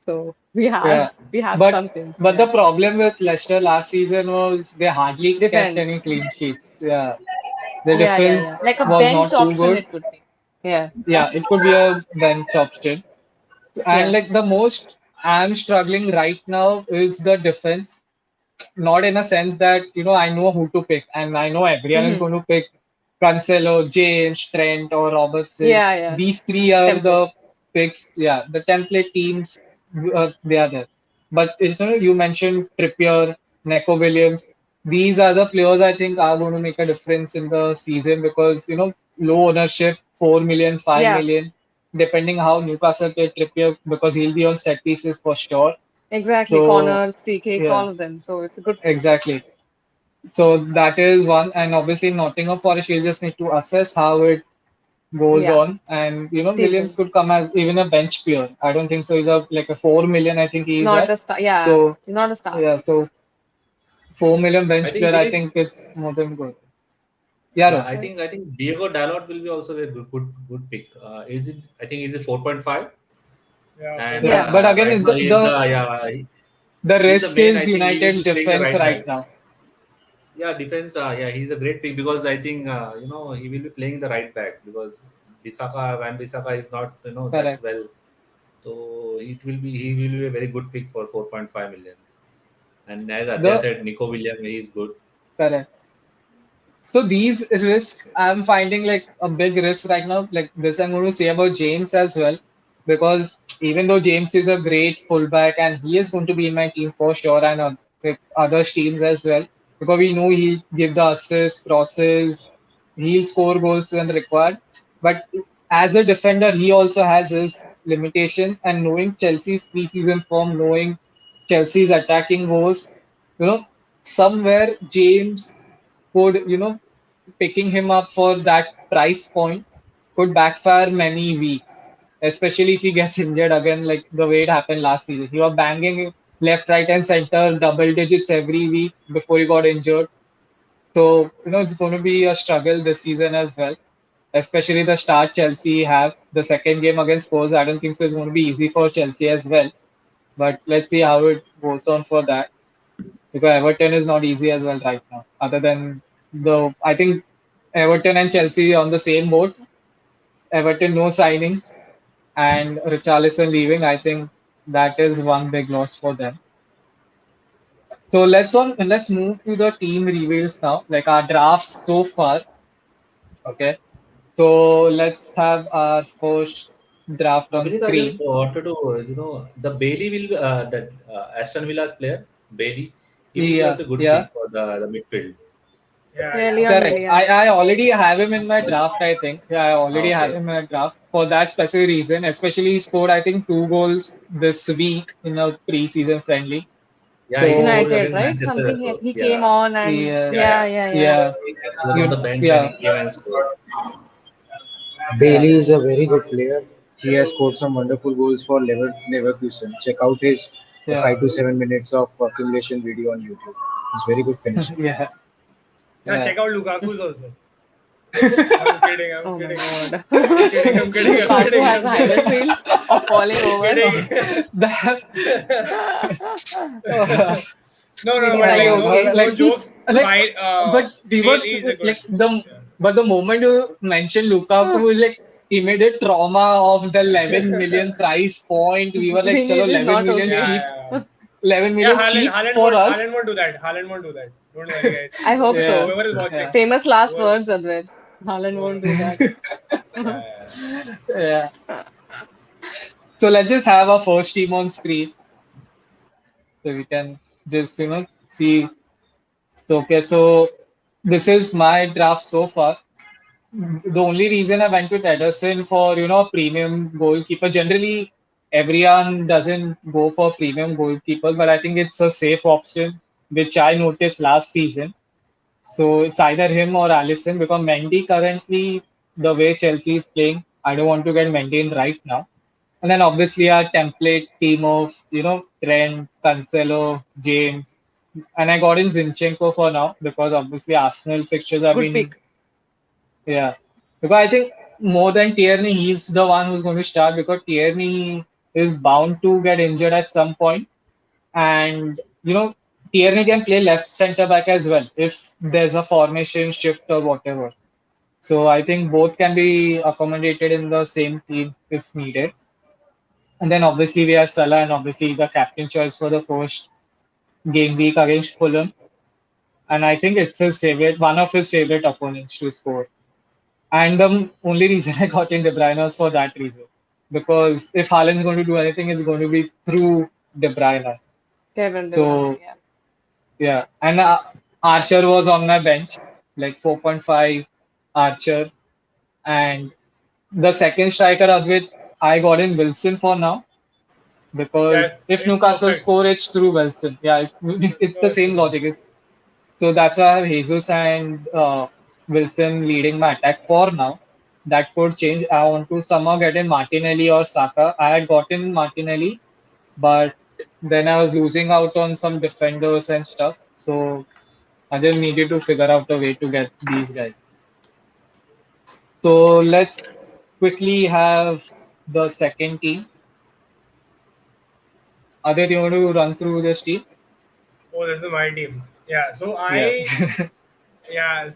So we have Yeah, we have but something. but the Yeah, problem with Leicester last season was they hardly kept defense. any clean sheets. Yeah, the Yeah. defense Like a was bench not too option, good. it could be. Yeah, Yeah, it could be a bench option. And yeah. like the most I'm struggling right now is the defense. Not in a sense that I know who to pick, and I know everyone is Hmm. going to pick Cancelo, James, Trent, or Robertson. Yeah. These three are Template. the picks. Yeah, the template teams, they are there. But you mentioned Trippier, Neco Williams. These are the players I think are going to make a difference in the season because low ownership, 4 million, five Yeah, million, depending how Newcastle play Trippier because he'll be on set pieces for sure. exactly. So Corners, free kicks, yeah, all of them. So it's a good pick. exactly. So that is one, and obviously Nottingham Forest, we'll just need to assess how it goes Yeah, on. And Williams season. could come as even a bench player. I don't think so. He's like a 4 million, I think he is Not at. a star. Yeah, So he's not a star. yeah, so 4 million I bench think player, we I need think it's more than good. Yeah, Yeah, Rohit. I think Diego Dalot will be also a good pick. Is it? I think is it 4.5, Yeah, and Yeah, 4.5. but again, right now he is the the the he's the risk main. I is think he will United's be playing the defense right right back. now. Yeah, defense. Yeah, he's a great pick because I think he will be playing the right back because Bissaka is not that Correct. well. So he will be a very good pick for 4.5 million. And as Adya The said, Nico William he is good. correct. So these risks I'm finding like a big risk right now. Like this I'm going to say about James as well. Because even though James is a great fullback and he is going to be in my team for sure and with other teams as well. Because we know he'll give the assists, crosses, he'll score goals when required. But as a defender, he also has his limitations. And knowing Chelsea's preseason form, knowing Chelsea's attacking woes, you know, somewhere James could, picking him up for that price point could backfire many weeks, especially if he gets injured again, like the way it happened last season. He was banging left, right, and center double digits every week before he got injured. So, it's going to be a struggle this season as well, especially the start Chelsea have. The second game against Spurs, I don't think so it's going to be easy for Chelsea as well. But let's see how it goes on for that because Everton is not easy as well right now. Other than I think Everton and Chelsea on the same boat. Everton no signings and Richarlison leaving. I think that is one big loss for them. So let's move to the team reveals now, like our drafts so far. Okay, so let's have our first draft on Vinit, I just screen. wanted to, the Bailey will be that Aston Villa's player, Bailey. He will be Yeah, also a good yeah, pick for the midfield. yeah, Yeah, yeah. Leon correct. I, Williams. I already have him in my draft, I think. Yeah, I already have Okay. him in my draft for that specific reason. Especially he scored, I think, 2 goals this week in a preseason friendly. Yeah, he So scored United, against right? Manchester Something as well. he came Yeah, on and yeah, yeah, yeah, yeah. yeah, yeah. yeah, He was on the bench and yeah, he came and scored. yeah, Bailey is a very good player. He has scored some wonderful goals for Leverkusen. Check out his yeah, 5 to 7 minutes of accumulation video on YouTube. He's very good finisher. yeah, Yeah, yeah. check out Lukaku's also. I'm kidding. I'm Oh my kidding. God. I'm kidding. I'm kidding. I'm Lukaku kidding. has I'm a kidding. highlight reel of falling over. Kidding. That, No, no, Vinny, but are you like no, okay? no like, jokes. like, By but we were Bailey is a good. like the, Yeah. but the moment you mentioned Lukaku, like immediate trauma of the 11 million price point, we were like, Vinny, chalo, it is 11 not million Yeah, okay. cheap, yeah. 11 Yeah, million cheap for Haaland us. won't do that. Haaland won't do that. Don't worry, guys. I hope Yeah, so. Whoever is yeah, watching, Famous last whoever, words, Advait. Haaland won't do whoever, that. yeah, yeah, yeah. So let's just have our first team on screen so we can just, see. So, okay, so this is my draft so far. The only reason I went with Ederson for, premium goalkeeper. Generally, everyone doesn't go for premium goalkeeper, but I think it's a safe option, which I noticed last season. So it's either him or Allison because Mendy currently, the way Chelsea is playing, I don't want to get Mendy in right now. And then obviously our template team of, Trent, Cancelo, James, and I got in Zinchenko for now because obviously Arsenal fixtures have Good been, pick. yeah. Because I think more than Tierney, he's the one who's going to start because Tierney is bound to get injured at some point. And, Tierney can play left center back as well if there's a formation shift or whatever. So I think both can be accommodated in the same team if needed. And then obviously we have Salah and obviously the captain choice for the first game week against Fulham. And I think it's his favorite, one of his favorite opponents to score. And the only reason I got in De Bruyne was for that reason. Because if Haaland's going to do anything, it's going to be through De Bruyne. Kevin De Bruyne, So, yeah. yeah. And Archer was on my bench, like 4.5 Archer. And the second striker of it, I got in Wilson for now. yeah. Because if It's Newcastle perfect. score, it's through Wilson. Yeah, it's the same Personally. logic. So that's why I have Jesus and Wilson leading my attack for now. That could change. I want to somehow get in Martinelli or Saka. I had gotten Martinelli, but then I was losing out on some defenders and stuff. So I just needed to figure out a way to get these guys. So let's quickly have the second team. Adit, you want to run through this team? Oh, this is my team. Yeah. Yeah. Yeah.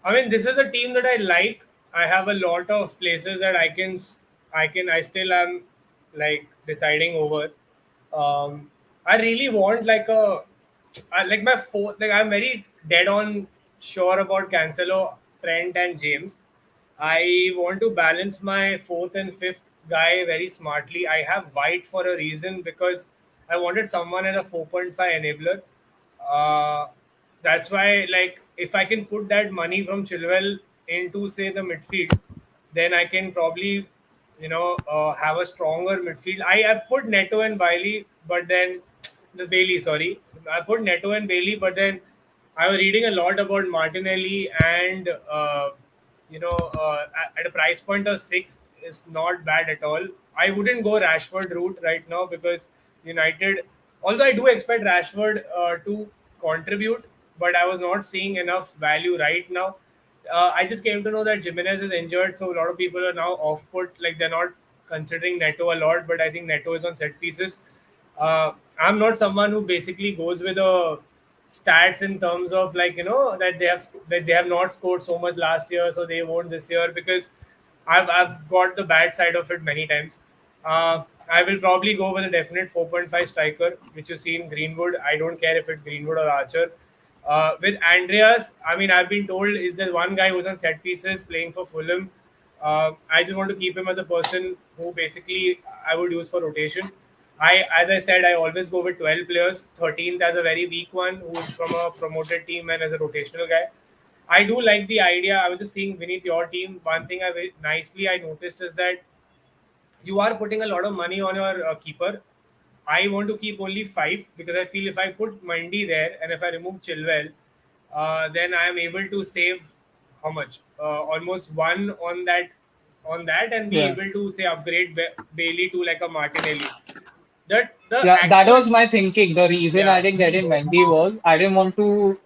I mean, this is a team that I like. I have a lot of places that I still am like deciding over. I really want like like my fourth, like I'm very dead on sure about Cancelo, Trent, and James. I want to balance my fourth and fifth guy very smartly. I have White for a reason because I wanted someone at a 4.5 enabler. Uh, that's why, like, if I can put that money from Chilwell into, say, the midfield, then I can probably, have a stronger midfield. I have put Neto and Bailey, but then the Bailey, sorry, I put Neto and Bailey, but then I was reading a lot about Martinelli, and at a price point of 6 is not bad at all. I wouldn't go Rashford route right now because United, although I do expect Rashford to contribute, but I was not seeing enough value right now. I just came to know that Jimenez is injured, so a lot of people are now off put. Like they're not considering Neto a lot, but I think Neto is on set pieces. I'm not someone who basically goes with a stats in terms of like that they have not scored so much last year, so they won't this year because I've got the bad side of it many times. I will probably go with a definite 4.5 striker, which you see in Greenwood. I don't care if it's Greenwood or Archer. With Andreas, I mean, I've been told is there one guy who's on set pieces playing for Fulham. I just want to keep him as a person who basically I would use for rotation. As I said, I always go with 12 players. 13th as a very weak one, who's from a promoted team and as a rotational guy. I do like the idea. I was just seeing beneath your team. One thing I noticed is that you are putting a lot of money on your keeper. I want to keep only 5 because I feel if I put Mendy there and if I remove Chilwell, then I am able to save how much? Almost one on that, and be Yeah. able to say upgrade Bailey to like a Martinelli. That the Yeah, that actual was my thinking. The reason I yeah didn't get in Mendy was I didn't want to,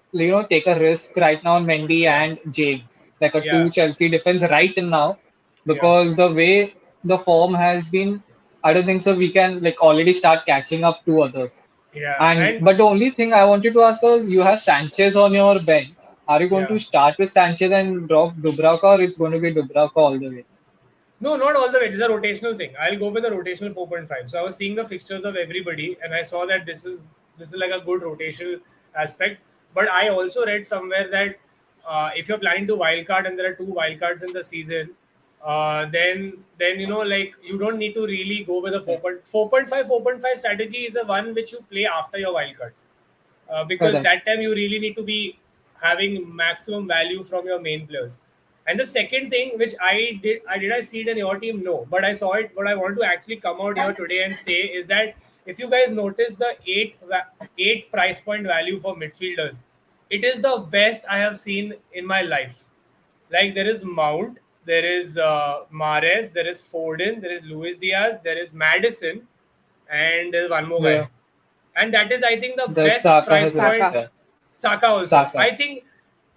take a risk right now on Mendy yeah and James, like a yeah two Chelsea defense right now, yeah because the way the form has been, I don't think so. We can like already start catching up to others. yeah And and but the only thing I wanted to ask was, you have Sanchez on your bench. Are you going yeah. to start with Sanchez and drop Dubravka, or it's going to be Dubravka all the way? No, not all the way. This is a rotational thing. I'll go with a rotational 4.5. So I was seeing the fixtures of everybody, and I saw that this is like a good rotational aspect. But I also read somewhere that if you're planning to wildcard and there are two wildcards in the season, then like you don't need to really go with a 4.5 strategy is the one which you play after your wildcards, because Correct. that time you really need to be having maximum value from your main players. And the second thing which I see it in your team, no, but I saw it. What I want to actually come out here today and say is that if you guys notice the eight price point value for midfielders, it is the best I have seen in my life. Like there is Mount, there is Mares, there is Foden, there is Luis Diaz, there is Madison, and there's one more Yeah. guy. And that is, I think, the The best Saka price has it. point. Saka. Yeah. Saka also. Saka.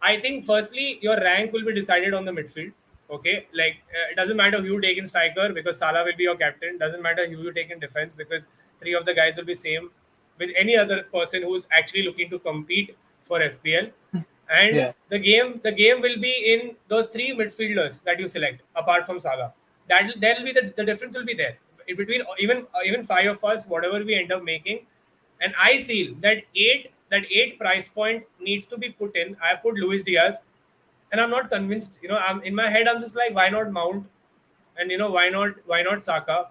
I think firstly your rank will be decided on the midfield. Okay, like it doesn't matter who you take in striker because Salah will be your captain. Doesn't matter who you take in defense because three of the guys will be same with any other person who's actually looking to compete for FPL. And Yeah. the game will be in those three midfielders that you select apart from Salah. That'll be the difference will be there in between even five of us, whatever we end up making. And I feel that eight price point needs to be put in. I put Luis Diaz, and I'm not convinced. I'm in my head. I'm just like, why not Mount, and why not Saka?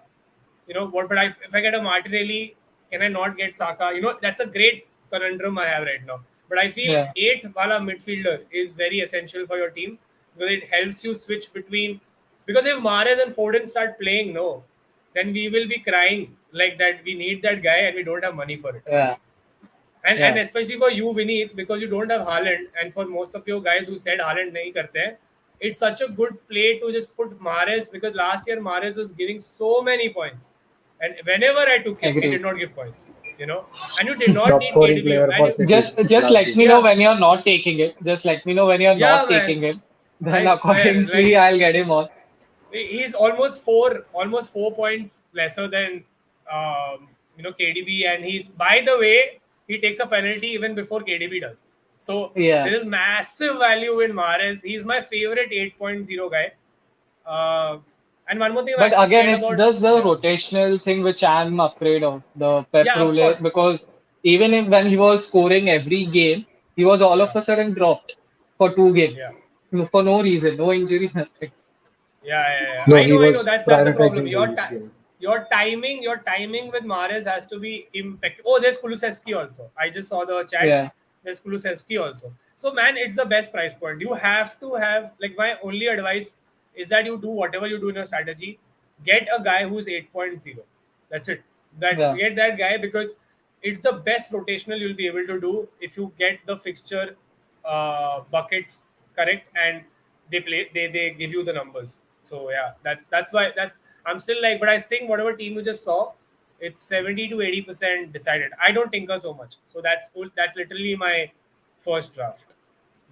What? But if I get a Martinelli, can I not get Saka? That's a great conundrum I have right now. But I feel Yeah. eight wala midfielder is very essential for your team because it helps you switch between. Because if Mahrez and Foden start playing, no, then we will be crying like that. We need that guy and we don't have money for it. Yeah. And Yeah. especially for you, Vineet, because you don't have Haaland, and for most of your guys who said Haaland nahi karte hain, it's such a good play to just put Mahrez because last year Mahrez was giving so many points, and whenever I took him, he did Agreed. not give points. And you did not Top need scoring KDB, player and for you, City Just last let season. me know yeah, when you're not taking it. Just let me know when you're yeah, not man. taking it. Then I swear, accordingly, I'll get him on. he's almost 4 points lesser than KDB, and he's, by the way, he takes a penalty even before KDB does. So Yeah. there is massive value in Mahrez. He's my favorite 8.0 guy. Uh, and one more thing I'm But actually again, scared it's about. just the Yeah, rotational thing which I'm afraid of, the Pep yeah, of rule, course. because even if when he was scoring every game, he was all of Yeah, a sudden dropped for 2 games. yeah. No, for no reason, no injury, nothing. Yeah. No, I he know, I know. was That's the problem. prioritizing goals. Yeah. Your timing with Mahrez has to be impeccable. Oh, there's Kulusevski also. I just saw the chat. Yeah, There's Kulusevski also. So man, it's the best price point. You have to have, like, my only advice is that you do whatever you do in your strategy. Get a guy who's 8.0. That's it. yeah. Get that guy, because it's the best rotational you'll be able to do if you get the fixture buckets correct, and they give you the numbers. So yeah, that's why that's I'm still like, but I think whatever team you just saw, it's 70 to 80% decided. I don't tinker so much, so that's cool. That's literally my first draft,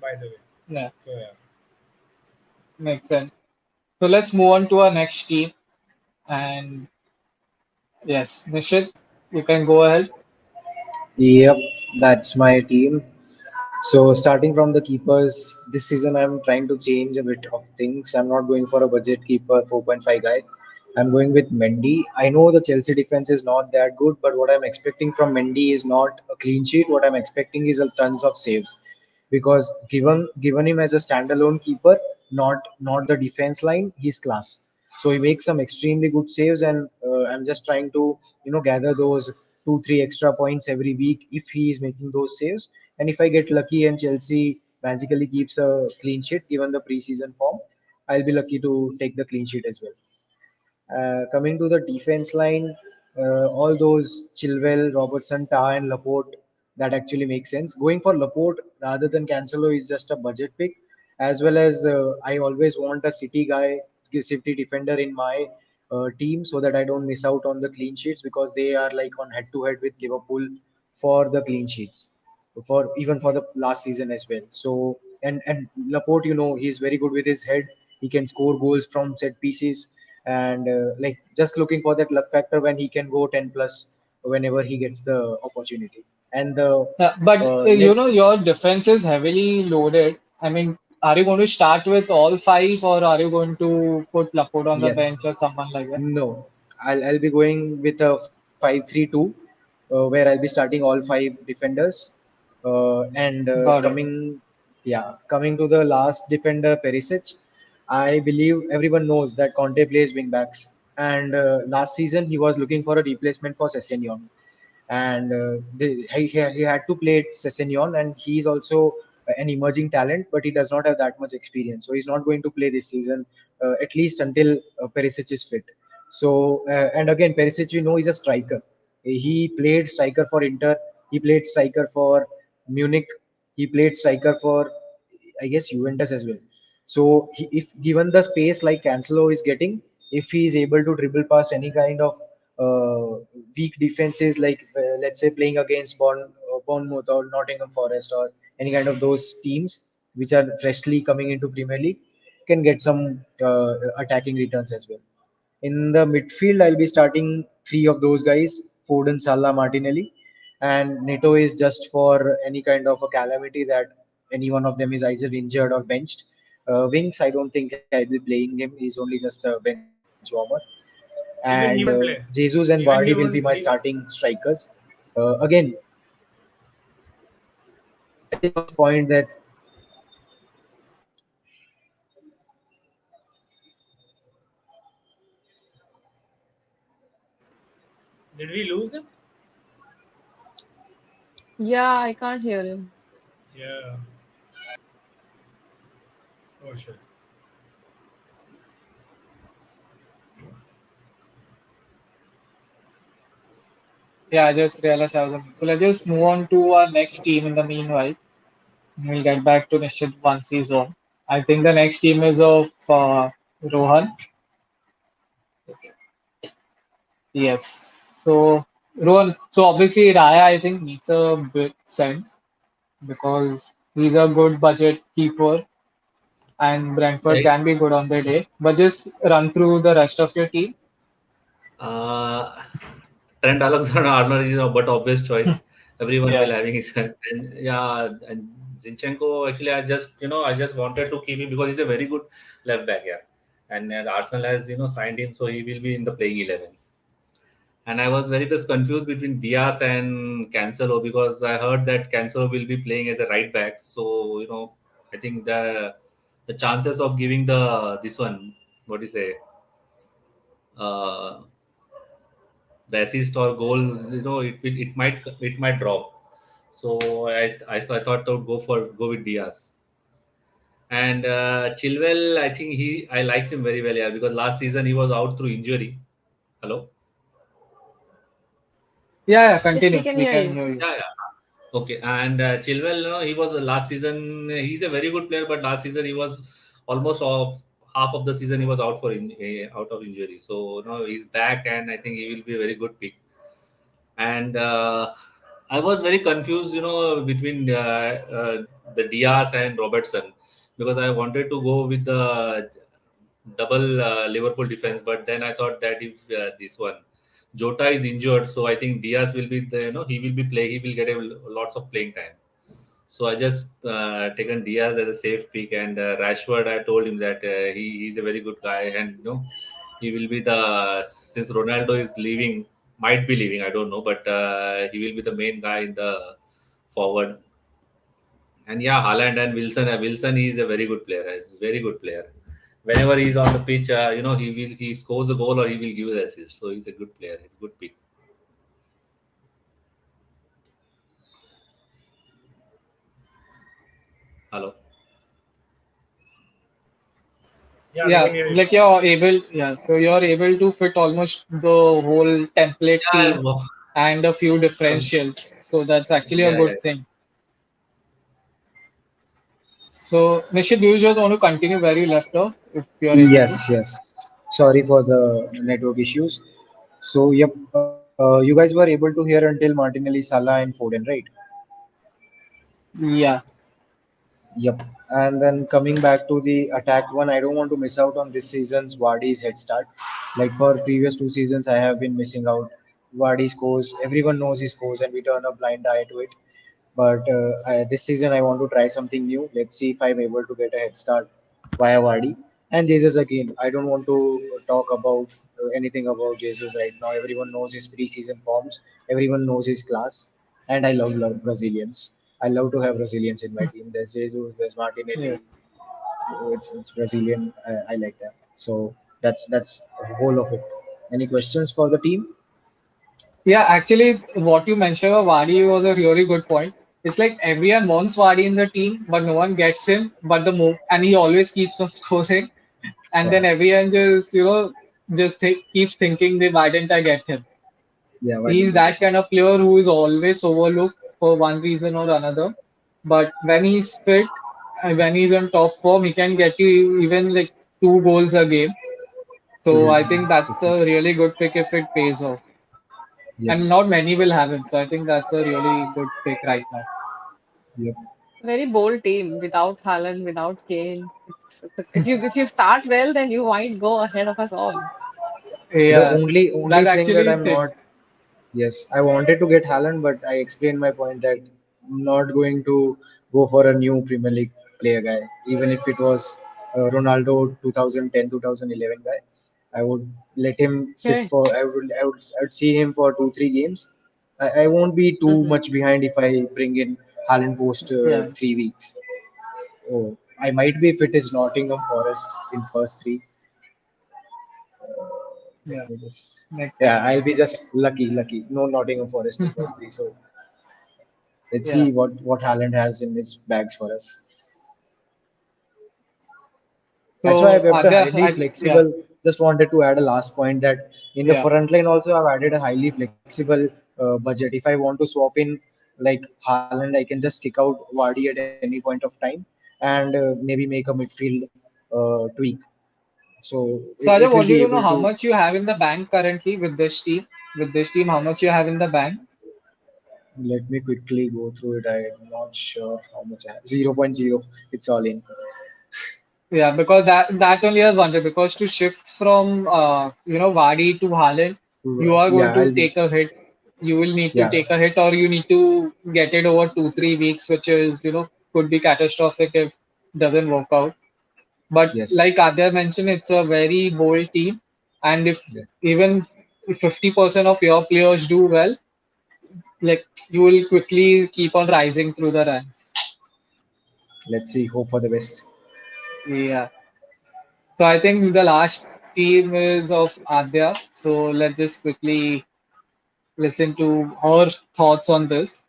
by the way. Yeah, So yeah. makes sense. So let's move on to our next team. And yes, Nishit, you can go ahead. Yep, that's my team. So starting from the keepers, this season I'm trying to change a bit of things. I'm not going for a budget keeper 4.5 guy. I'm going with Mendy. I know the Chelsea defense is not that good, but what I'm expecting from Mendy is not a clean sheet. What I'm expecting is a tons of saves, because given him as a standalone keeper, not the defense line, he's class. So he makes some extremely good saves, and I'm just trying to gather those 2-3 extra points every week if he is making those saves. And if I get lucky and Chelsea magically keeps a clean sheet given the preseason form, I'll be lucky to take the clean sheet as well. Coming to the defense line, all those Chilwell, Robertson, Tah, and Laporte, that actually makes sense. Going for Laporte rather than Cancelo is just a budget pick, as well as I always want a City guy, City defender in my team, so that I don't miss out on the clean sheets, because they are like on head to head with Liverpool for the clean sheets, for even for the last season as well. So and Laporte, he's very good with his head. He can score goals from set pieces, and like just looking for that luck factor when he can go 10 plus whenever he gets the opportunity. And the But let your defense is heavily loaded. I mean, are you going to start with all five, or are you going to put Laporte on the Yes. bench or someone like that? No, I'll be going with a 5-3-2, where I'll be starting all five defenders. And Got it. coming to the last defender, Perisic. I believe everyone knows that Conte plays wing backs, and last season he was looking for a replacement for Sessegnon, and he had to play Sessegnon, and he's also an emerging talent, but he does not have that much experience, so he's not going to play this season, at least until Perisic is fit. So and again, Perisic, is a striker. He played striker for Inter. He played striker for Munich. He played striker for, I guess, Juventus as well. So if given the space like Cancelo is getting, if he is able to dribble past any kind of weak defenses, like let's say playing against Bournemouth or Nottingham Forest or any kind of those teams which are freshly coming into Premier League, can get some attacking returns as well. In the midfield, I'll be starting three of those guys: Foden, Salah, Martinelli, and Neto is just for any kind of a calamity that any one of them is either injured or benched. Wings, I don't think I'll be playing him. He's only just a bench warmer. And Even he won't play. Jesus and Vardy Even will he be my won't. starting strikers. Again, getting on this point that Did we lose him? Yeah, I can't hear him. Yeah. Oh shit. Yeah, I just realized I was on mute. So let's just move on to our next team in the meanwhile. We'll get back to Nishit once he's on. I think the next team is of Rohan. Yes. So Rohan, so obviously Raya I think makes a bit sense because he's a good budget keeper and Brentford Right. can be good on their day. But just run through the rest of your team. Uh, Trent Alexander-Arnold is a but obvious choice. Everyone will Yeah. having his and yeah, and Zinchenko actually I just wanted to keep him because he's a very good left back, yeah. And Arsenal has signed him, so he will be in the playing 11. And I was very much confused between Diaz and Cancelo because I heard that Cancelo will be playing as a right back. So I think the chances of giving the this one, what do you say, uh, the assist or goal, it might drop. So I thought I would go with Diaz. And Chilwell, I think I liked him very well, yeah, because last season he was out through injury. Hello. Yeah, yeah, Yes, we continue. can We hear can you. hear you. Yeah, yeah. Okay, and Chilwell, he was last season. He's a very good player, but last season he was almost off half of the season. He was out out of injury. So he's back, and I think he will be a very good pick. And I was very confused, between the Diaz and Robertson because I wanted to go with the double Liverpool defense, but then I thought that if this one Jota is injured, so I think Diaz will be he will get lots of playing time. So I just taken Diaz as a safe pick, and Rashford. I told him that he's a very good guy, and he will be the since Ronaldo is leaving, might be leaving. I don't know, but he will be the main guy in the forward. And yeah, Haaland and Wilson. Wilson is a very good player. He's a very good player. Whenever he's on the pitch, he scores a goal or he will give the assist. So he's a good player. He's a good pick. Hello. Yeah, we Yeah, can hear you. like you're able, yeah, so you're able to fit almost the whole template Yeah, team and a few differentials. So that's actually a yeah, yeah. good thing. So, Nishit, do you just want to continue where you left off if you're able to? Yes, yes. Sorry for the network issues. So, yep, you guys were able to hear until Martinelli, Salah, and Foden, right? Yeah, Yep. And then coming back to the attack one, I don't want to miss out on this season's Vardy's head start. Like for previous 2 seasons, I have been missing out. Vardy scores, everyone knows he scores, and we turn a blind eye to it. But this season, I want to try something new. Let's see if I'm able to get a head start via Vardy. And Jesus again. I don't want to talk about anything about Jesus right now. Everyone knows his preseason forms. Everyone knows his class. And I love Brazilians. I love to have Brazilians in my team. There's Jesus, there's yeah. Martinelli. It's Brazilian. I like that. So that's the whole of it. Any questions for the team? Yeah, actually, what you mentioned about Wadi was a really good point. It's like everyone wants Wadi in the team, but no one gets him. But the move, and he always keeps on scoring. And Yeah, then everyone just, keeps thinking, they, why didn't I get him? yeah. Why He's didn't I get that him? kind of player who is always overlooked for one reason or another. But when he's fit and when he's on top form, he can get you even like 2 goals a game. Two So goals I a game. think that's a Exactly. really good pick if it pays off. And Yes. not many will have him. So I think that's a really good pick right now. Yep. Very bold team without Haaland, without Kane. If you start well, then you might go ahead of us all. The Yeah, only that's thing that actually I'm thin. not. Yes, I wanted to get Haaland, but I explained my point that I'm not going to go for a new Premier League player guy, even if it was Ronaldo 2010 2011 guy. I would let him sit Okay. for. I would see him for 2 3 games. I won't be too Hmm. much behind if I bring in Haaland post Yeah, 3 weeks. Oh, I might be if it is Nottingham Forest in first three. Let yeah, me just. makes Yeah, sense. I'll be just lucky. No Nottingham Forest in first three. So let's Yeah. see what Haaland has in his bags for us. That's why So I've kept a highly yeah, flexible. Just wanted to add a last point that in the yeah. front line also I've added a highly flexible budget. If I want to swap in like Haaland, I can just kick out Vardy at any point of time and maybe make a midfield tweak. So So I it just will wanted be to know able how to. much you have in the bank currently with this team. With this team, how much you have in the bank? Let me quickly go through it. I'm not sure how much I have. 0.0. It's all in. Yeah, because that only has wonder because to shift from Vardy to Haaland, you are going Yeah, to I'll take a hit. You will need to yeah. take a hit, or you need to get it over 2 3 weeks, which is could be catastrophic if doesn't work out. But Yes. like Adya mentioned, it's a very bold team, and if Yes. even if 50% of your players do well, like you will quickly keep on rising through the ranks. Let's see. Hope for the best. Yeah. So I think the last team is of Adya. So let's just quickly listen to her thoughts on this.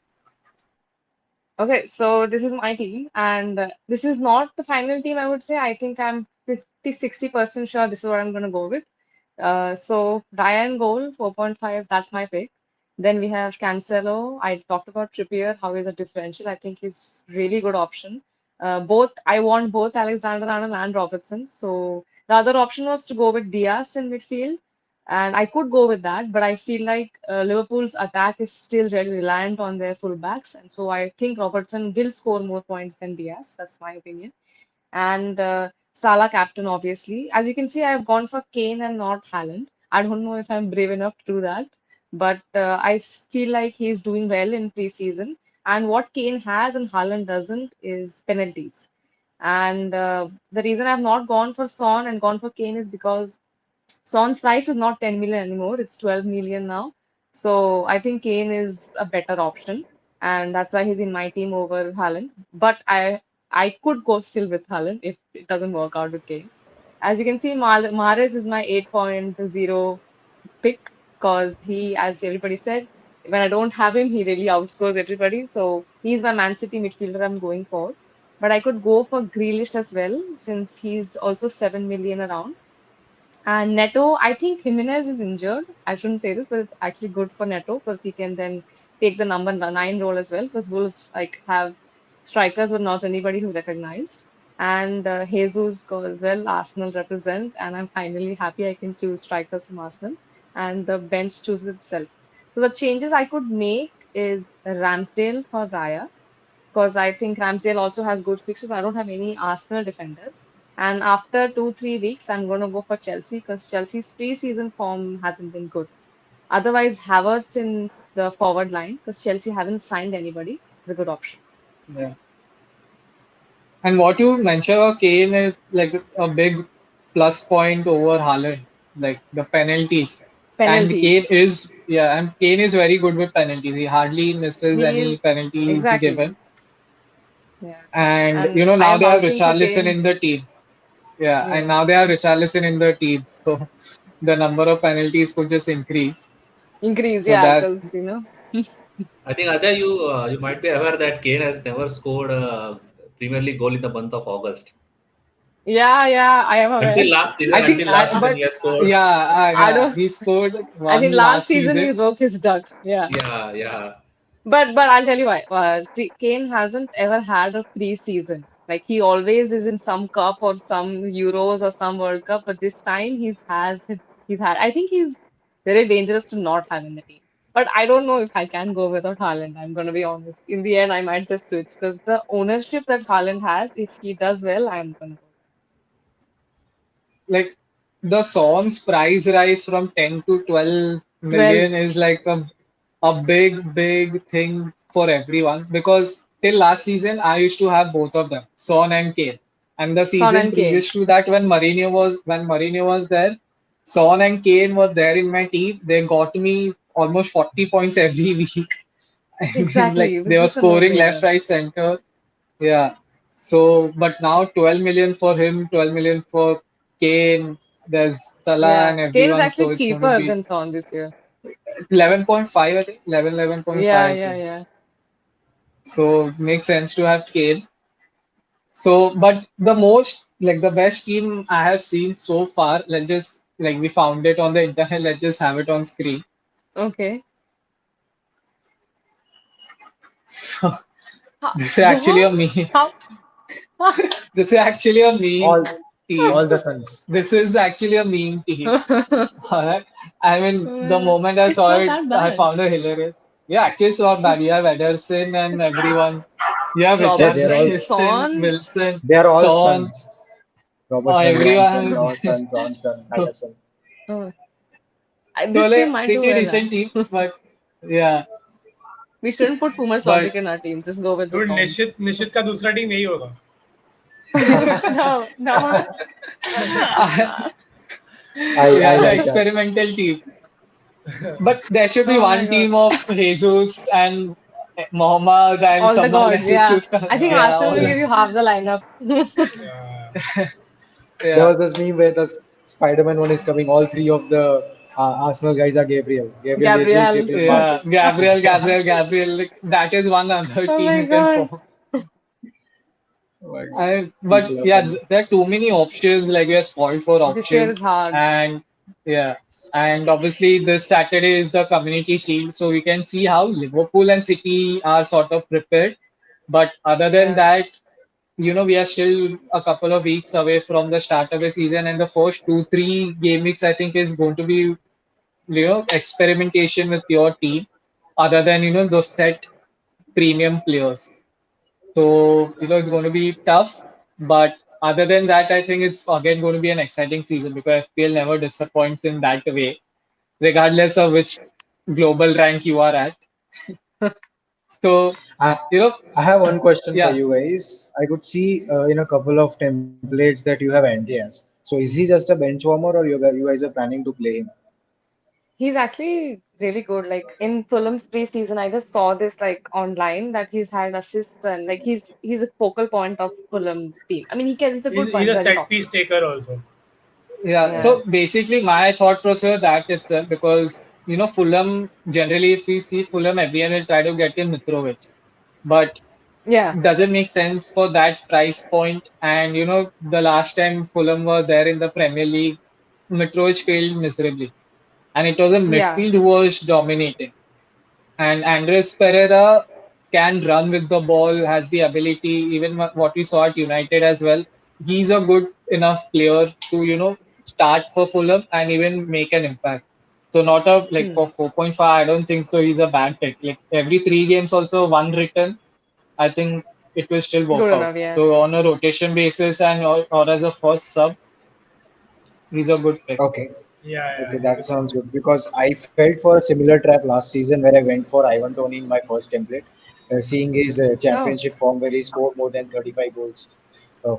Okay, so this is my team, and this is not the final team, I would say. I think I'm 50-60% sure this is what I'm going to go with. So Diane goal, 4.5, that's my pick. Then we have Cancelo. I talked about Trippier, how is a differential. I think he's really good option. I want both Alexander-Arnold and Robertson. So the other option was to go with Diaz in midfield. And I could go with that, but I feel like Liverpool's attack is still really reliant on their fullbacks. And so I think Robertson will score more points than Diaz. That's my opinion. And Salah captain, obviously. As you can see, I've gone for Kane and not Haaland. I don't know if I'm brave enough to do that, but feel like he's doing well in preseason. And what Kane has and Haaland doesn't is penalties. And the reason I've not gone for Son and gone for Kane is because Son's price is not 10 million anymore, it's 12 million now. So I think Kane is a better option, and that's why he's in my team over Haaland. But I could go still with Haaland if it doesn't work out with Kane. As you can see, Mahrez is my 8.0 pick because he, as everybody said, when I don't have him, he really outscores everybody. So he's my Man City midfielder I'm going for. But I could go for Grealish as well since he's also 7 million around. And Neto, I think Jimenez is injured. I shouldn't say this, but it's actually good for Neto because he can then take the number nine role as well. Because Wolves like have strikers but not anybody who's recognized. And Jesus goes as well. Arsenal represent, and I'm finally happy I can choose strikers from Arsenal, and the bench chooses itself. So the changes I could make is Ramsdale for Raya because I think Ramsdale also has good fixtures. I don't have any Arsenal defenders. And after 2-3 weeks, I'm going to go for Chelsea because Chelsea's pre-season form hasn't been good. Otherwise, Havertz in the forward line because Chelsea haven't signed anybody is a good option. Yeah. And what you mentioned about Kane is like a big plus point over Haaland, like the penalties. And Penalties. Kane is very good with penalties. He hardly misses He any is penalties exactly. given. Yeah. And And I now am they have vouching for Richarlison Kane. in the team. Yeah, and Yeah. now they have Richarlison in the team. So the number of penalties could just increase. Increased, So yeah, that's because, you know. I think Adya, you might be aware that Kane has never scored a Premier League goal in the month of August. Yeah, yeah, I am aware. Until last season, I think until last season, But he has scored. I yeah, don't, he scored I think one last last season he season. broke his duck. Yeah. Yeah, yeah. But I'll tell you why. Kane hasn't ever had a pre-season. Like he always is in some cup or some Euros or some World Cup, but this time he's had. I think he's very dangerous to not have in the team. But I don't know if I can go without Haaland. I'm gonna be honest. In the end, I might just switch because the ownership that Haaland has, if he does well, I'm gonna go. Like the Son's price rise from 10 to 12 12, million is like a big thing for everyone because till last season I used to have both of them, Son and Kane. And the Son season and Kane. previous to that when Mourinho was there, Son and Kane were there in my team. They got me almost 40 points every week. I mean, Exactly. like It was they were just a scoring left, no-brainer. right, center. Yeah. So, but now 12 million for him, 12 million for Kane. There's Salah Yeah. and Kane is everyone, so actually it's going to cheaper be than Son this year. 11.5, I think. 11.5, Yeah, I yeah, think. yeah. So, it makes sense to have Kane. So, but the best team I have seen so far, we found it on the internet, let's just have it on screen. Okay. So, How, this is actually a what? meme. How? This is actually a meme All team. all the sons. This is actually a meme team. Alright. I mean, the moment I It's saw not it, that I bad. found it hilarious. Yeah, actually, it's not bad. You have Ederson and everyone. You have They're Robertson, all Richarlison, Son, Wilson, they're all Son. sons. Robertson, Johnson, everyone. Johnson, Patterson. Oh, So this team like might do pretty well. decent team, but yeah, We shouldn't put too much but logic in our teams. Just go with the Dude, form. निश्चित का दूसरा team यही होगा. No, no. I yeah, the like that. experimental team. But there should be Oh my one God. team of Jesus and Mohammad and All the someone gods, else yeah. who's come. I think Yeah, Arsenal all will give you this. half the lineup. Yeah. There Yeah, was this meme where the Spider-Man one is coming. All three of the Arsenal guys are Gabriel. Gabriel Jesus, Gabriel. Gabriel yeah. Martin. Gabriel. Like, that is one other Oh team my you can God. form. But But people are yeah, funny. there are too many options. Like we are spoiled for This year is options, hard. and yeah, and obviously this Saturday is the Community Shield, so we can see how Liverpool and City are sort of prepared. But other than Yeah. that, we are still a couple of weeks away from the start of the season, and the first 2, 3 game weeks I think is going to be experimentation with your team, other than those set premium players. So, it's going to be tough. But other than that, I think it's again going to be an exciting season because FPL never disappoints in that way, regardless of which global rank you are at. So, I, you know, I have one question for yeah, you guys. I could see in a couple of templates that you have Andreas. So is he just a bench warmer, or you guys are planning to play him? He's actually really good. Like in Fulham's preseason, I just saw this like online that he's had assists and like he's a focal point of Fulham's team. I mean, he's a good He's point a when we set talk. piece taker also. yeah. Yeah. So basically, my thought process that itself because Fulham generally, if we see Fulham, everyone will try to get in Mitrovic, but Yeah. doesn't make sense for that price point. And the last time Fulham were there in the Premier League, Mitrovic failed miserably, and it was a Yeah. midfield who was dominating. And Andres Pereira can run with the ball, has the ability, even what we saw at United as well. He's a good enough player to, start for Fulham and even make an impact. So not a like Hmm. for 4.5, I don't think so. He's a bad pick. Like every 3 games, also one return, I think it will still work Good out. enough. Yeah. So on a rotation basis and or as a first sub, he's a good pick. Okay. Yeah, Okay, yeah. that sounds good because I felt for a similar trap last season where I went for Ivan Toney in my first template, seeing his Oh. championship form where he scored more than 35 goals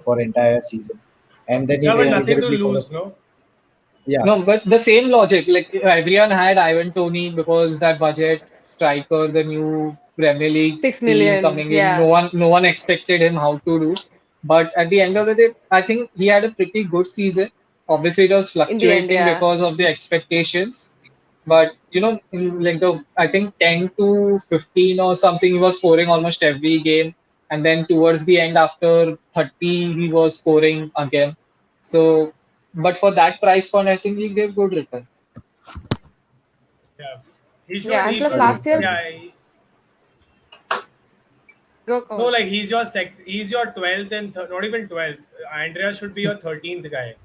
for entire season, and then he Yeah, but nothing to miserably for the lose, no? yeah. No, but the same logic. Like everyone had Ivan Toney because that budget striker, the new Premier League Six team million. coming in. No Yeah. one, no one expected him how to do. But at the end of the day, I think he had a pretty good season. Obviously, it was In the end, fluctuating yeah. because of the expectations. But in like I think 10 to 15 or something, he was scoring almost every game. And then towards the end, after 30, he was scoring again. So, but for that price point, I think he gave good returns. Yeah. He should, Yeah. And he plus should, Agreed, last year's agreed. yeah. No, go. like he's your 12th and not even 12th. Andrea should be your 13th guy.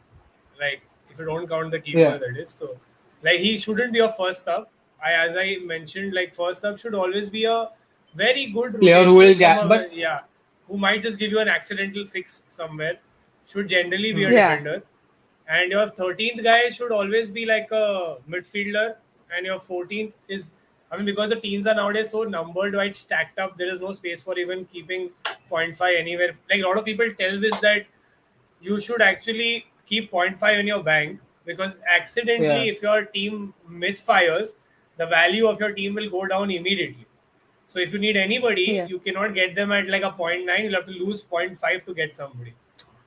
Like if you don't count the keeper, Yeah, that is. So like he shouldn't be your first sub. As I mentioned, like first sub should always be a very good player who will rotational from get, a, but yeah, who might just give you an accidental six somewhere. Should generally be a hmm, Yeah. defender. And your 13th guy should always be like a midfielder, and your 14th is, I mean, because the teams are nowadays so numbered, right, stacked up, there is no space for even keeping point 0.5 anywhere. Like a lot of people tell this that you should actually keep point 0.5 in your bank, because yeah, accidentally if your team misfires, the value of your team will go down immediately. So if you need anybody, Yeah. you cannot get them at like a point 0.9, you'll have to lose point 0.5 to get somebody.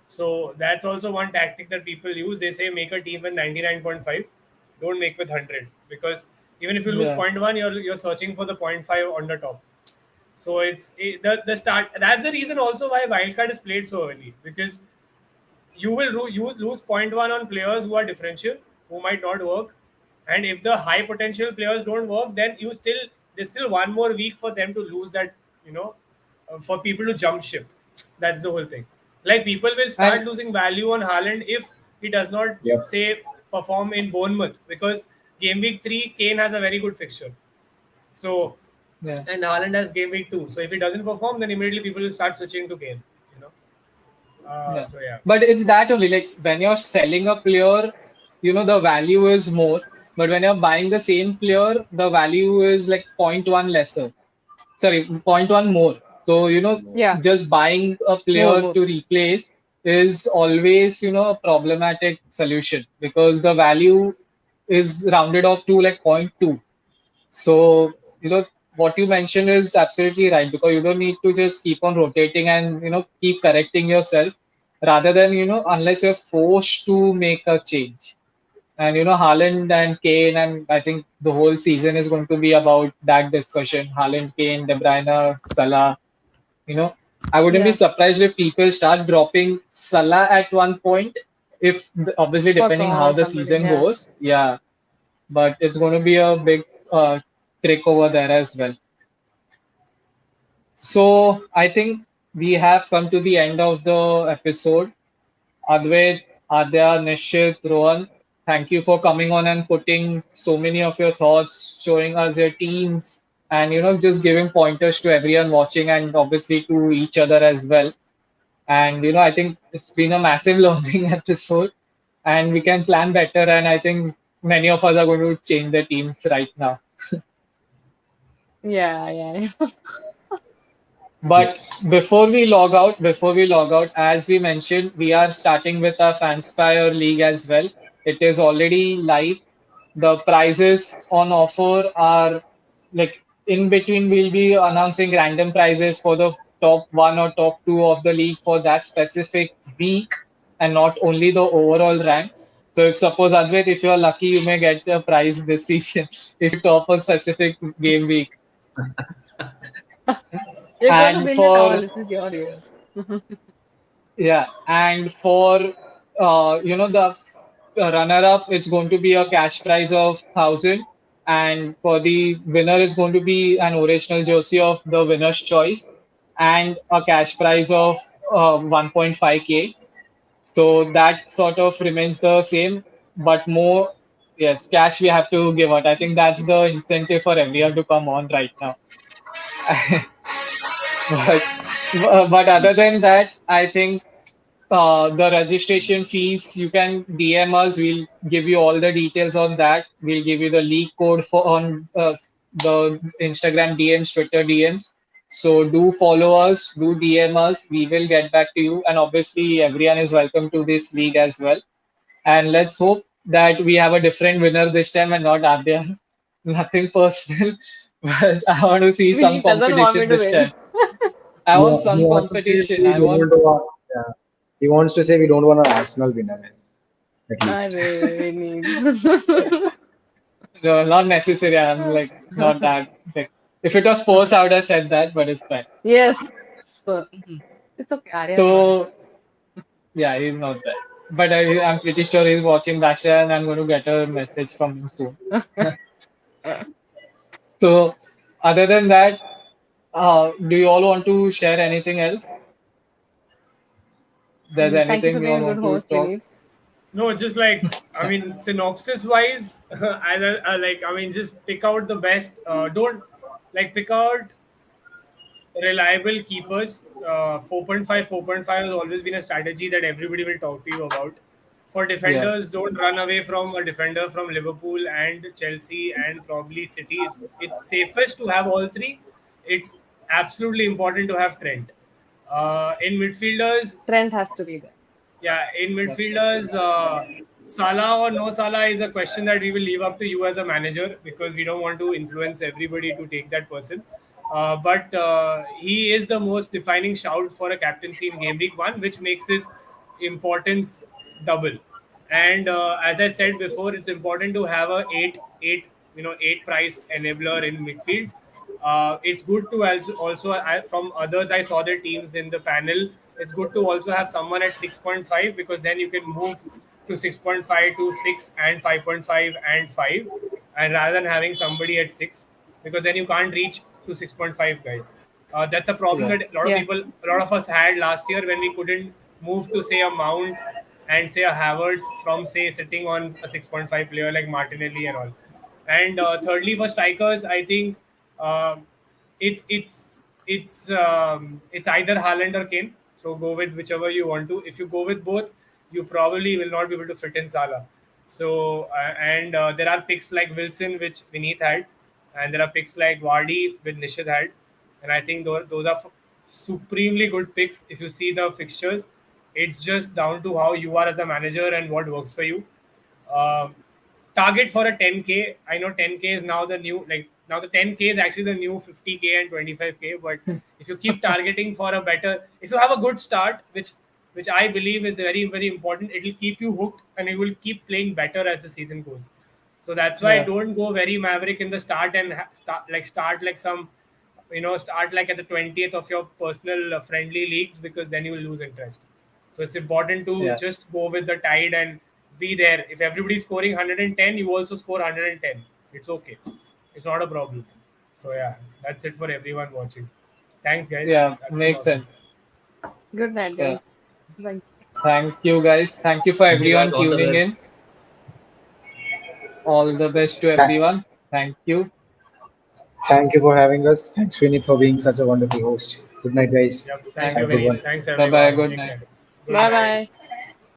So that's also one tactic that people use. They say make a team with 99.5, don't make with 100, because even if you lose yeah, point 0.1, you're searching for the point 0.5 on the top. So the start. That's the reason also why wildcard is played so early, because you lose point 0.1 on players who are differentials who might not work, and if the high potential players don't work, then there's still one more week for them to lose that, you know for people to jump ship. That's the whole thing. Like people will and start losing value on Haaland if he does not, Yep. say, perform in Bournemouth, because game week 3 Kane has a very good fixture. So, yeah. and Haaland has game week 2. So if he doesn't perform, then immediately people will start switching to Kane. You know. Yeah. So yeah. But it's that only like when you're selling a player, the value is more. But when you're buying the same player, the value is like point 0.1 lesser. Sorry, point 0.1 more. So, Yeah, just buying a more, player more. to replace is always, a problematic solution because the value is rounded off to like point 0.2. So, what you mentioned is absolutely right because you don't need to just keep on rotating and, keep correcting yourself rather than, unless you're forced to make a change. And, Haaland and Kane, and I think the whole season is going to be about that discussion. Haaland, Kane, De Bruyne, Salah, you know. I wouldn't be Yeah, surprised if people start dropping Salah at one point, if obviously for depending Son how or the somebody. season Yeah, goes. Yeah, but it's going to be a big trick over there as well. So I think we have come to the end of the episode. Advait, Adya, Nishit, Rohan, thank you for coming on and putting so many of your thoughts, showing us your teams, and just giving pointers to everyone watching and obviously to each other as well. And I think it's been a massive learning episode, and we can plan better. And I think many of us are going to change the teams right now. yeah, yeah. But Yes. before we log out, as we mentioned, we are starting with our Fanspire League as well. It is already live. The prizes on offer are like in between. We'll be announcing random prizes for the top one or top two of the league for that specific week, and not only the overall rank. So if suppose Advait, if you're lucky, you may get a prize this season if you top a specific game week. You're going to And win it all. for This is your year. Yeah, and for the runner-up, it's going to be a cash prize of 1,000, and for the winner, it's going to be an original jersey of the winner's choice, and a cash prize of 1.5k. So that sort of remains the same, but more, yes, cash we have to give out. I think that's the incentive for everyone to come on right now. But but other than that, I think the registration fees, you can DM us. We'll give you all the details on that. We'll give you the league code for on the Instagram DMs, Twitter DMs. So do follow us, do DM us. We will get back to you. And obviously, everyone is welcome to this league as well. And let's hope that we have a different winner this time and not Adya. Nothing personal, but I want to see some He doesn't want me competition to this win. time. I want He some wants to say competition. we I want. don't want. Yeah. He wants to say we don't want an Arsenal winner, at least. Arey, we need. No, not necessary. I'm like not that like if it was forced, I would have said that, but it's fine. Yes. So, it's okay. Arya is not So yeah, he's not there. But I'm pretty sure he's watching Basha and I'm going to get a message from him soon. there. So other than that, do you all want to share anything else? There's Thank you for anything you being all a good want to host, talk? Vinny. No, just like I mean, synopsis wise, I mean, just pick out the best. Don't like pick out reliable keepers. 4.5 has always been a strategy that everybody will talk to you about. For Yeah, defenders, don't run away from a defender from Liverpool and Chelsea and probably City. It's safest to have all three. It's absolutely important to have Trent. In midfielders, Trent has to be there. yeah, in yeah, midfielders, Salah or no Salah is a question that we will leave up to you as a manager because we don't want to influence everybody to take that person. But he is the most defining shout for a captaincy in Game Week 1, which makes his importance double. And as I said before, it's important to have a eight priced enabler in midfield. It's good to also from others I saw their teams in the panel. It's good to also have someone at 6.5 because then you can move to 6.5 to 6 and 5.5 and 5, and rather than having somebody at 6 because then you can't reach to 6.5 guys. That's a problem yeah, that Yeah. a lot of us had last year when we couldn't move to say a Mount and say a Havertz from say sitting on a 6.5 player like Martinelli and all. And thirdly, for strikers, I think um it's it's it's either Haaland or Kane. So go with whichever you want to. If you go with both, you probably will not be able to fit in Salah. So and there are picks like Wilson, which Vineet had, and there are picks like Vardy with Nishad had, and I think those are supremely good picks. If you see the fixtures, it's just down to how you are as a manager and what works for you. Um, Target for a 10k. I know 10k is now the new, like, now the 10k is actually the new 50k and 25k. But if you keep targeting for a better, if you have a good start, which I believe is very very important, it will keep you hooked and you will keep playing better as the season goes. So that's why I Yeah, don't go very maverick in the start and start like some, start like at the 20th of your personal friendly leagues, because then you will lose interest. So it's important to yeah, just go with the tide and be there. If everybody's scoring 110, you also score 110. It's okay. It's not a problem. So yeah, that's it for everyone watching. Thanks guys. yeah. That was Makes awesome. sense. Good night, Yeah. guys. Bye. Thank you, guys. Thank you for Thank you guys. everyone All the tuning best. in. All the best to Tha- everyone. Thank you. Thank you for having us. Thanks, Vinny, for being such a wonderful host. Good night, guys. Yep. Thank Thank you, Have a good you. Vinny. one. Thanks Bye bye. everyone. Good Take night. care. Good Bye night. bye.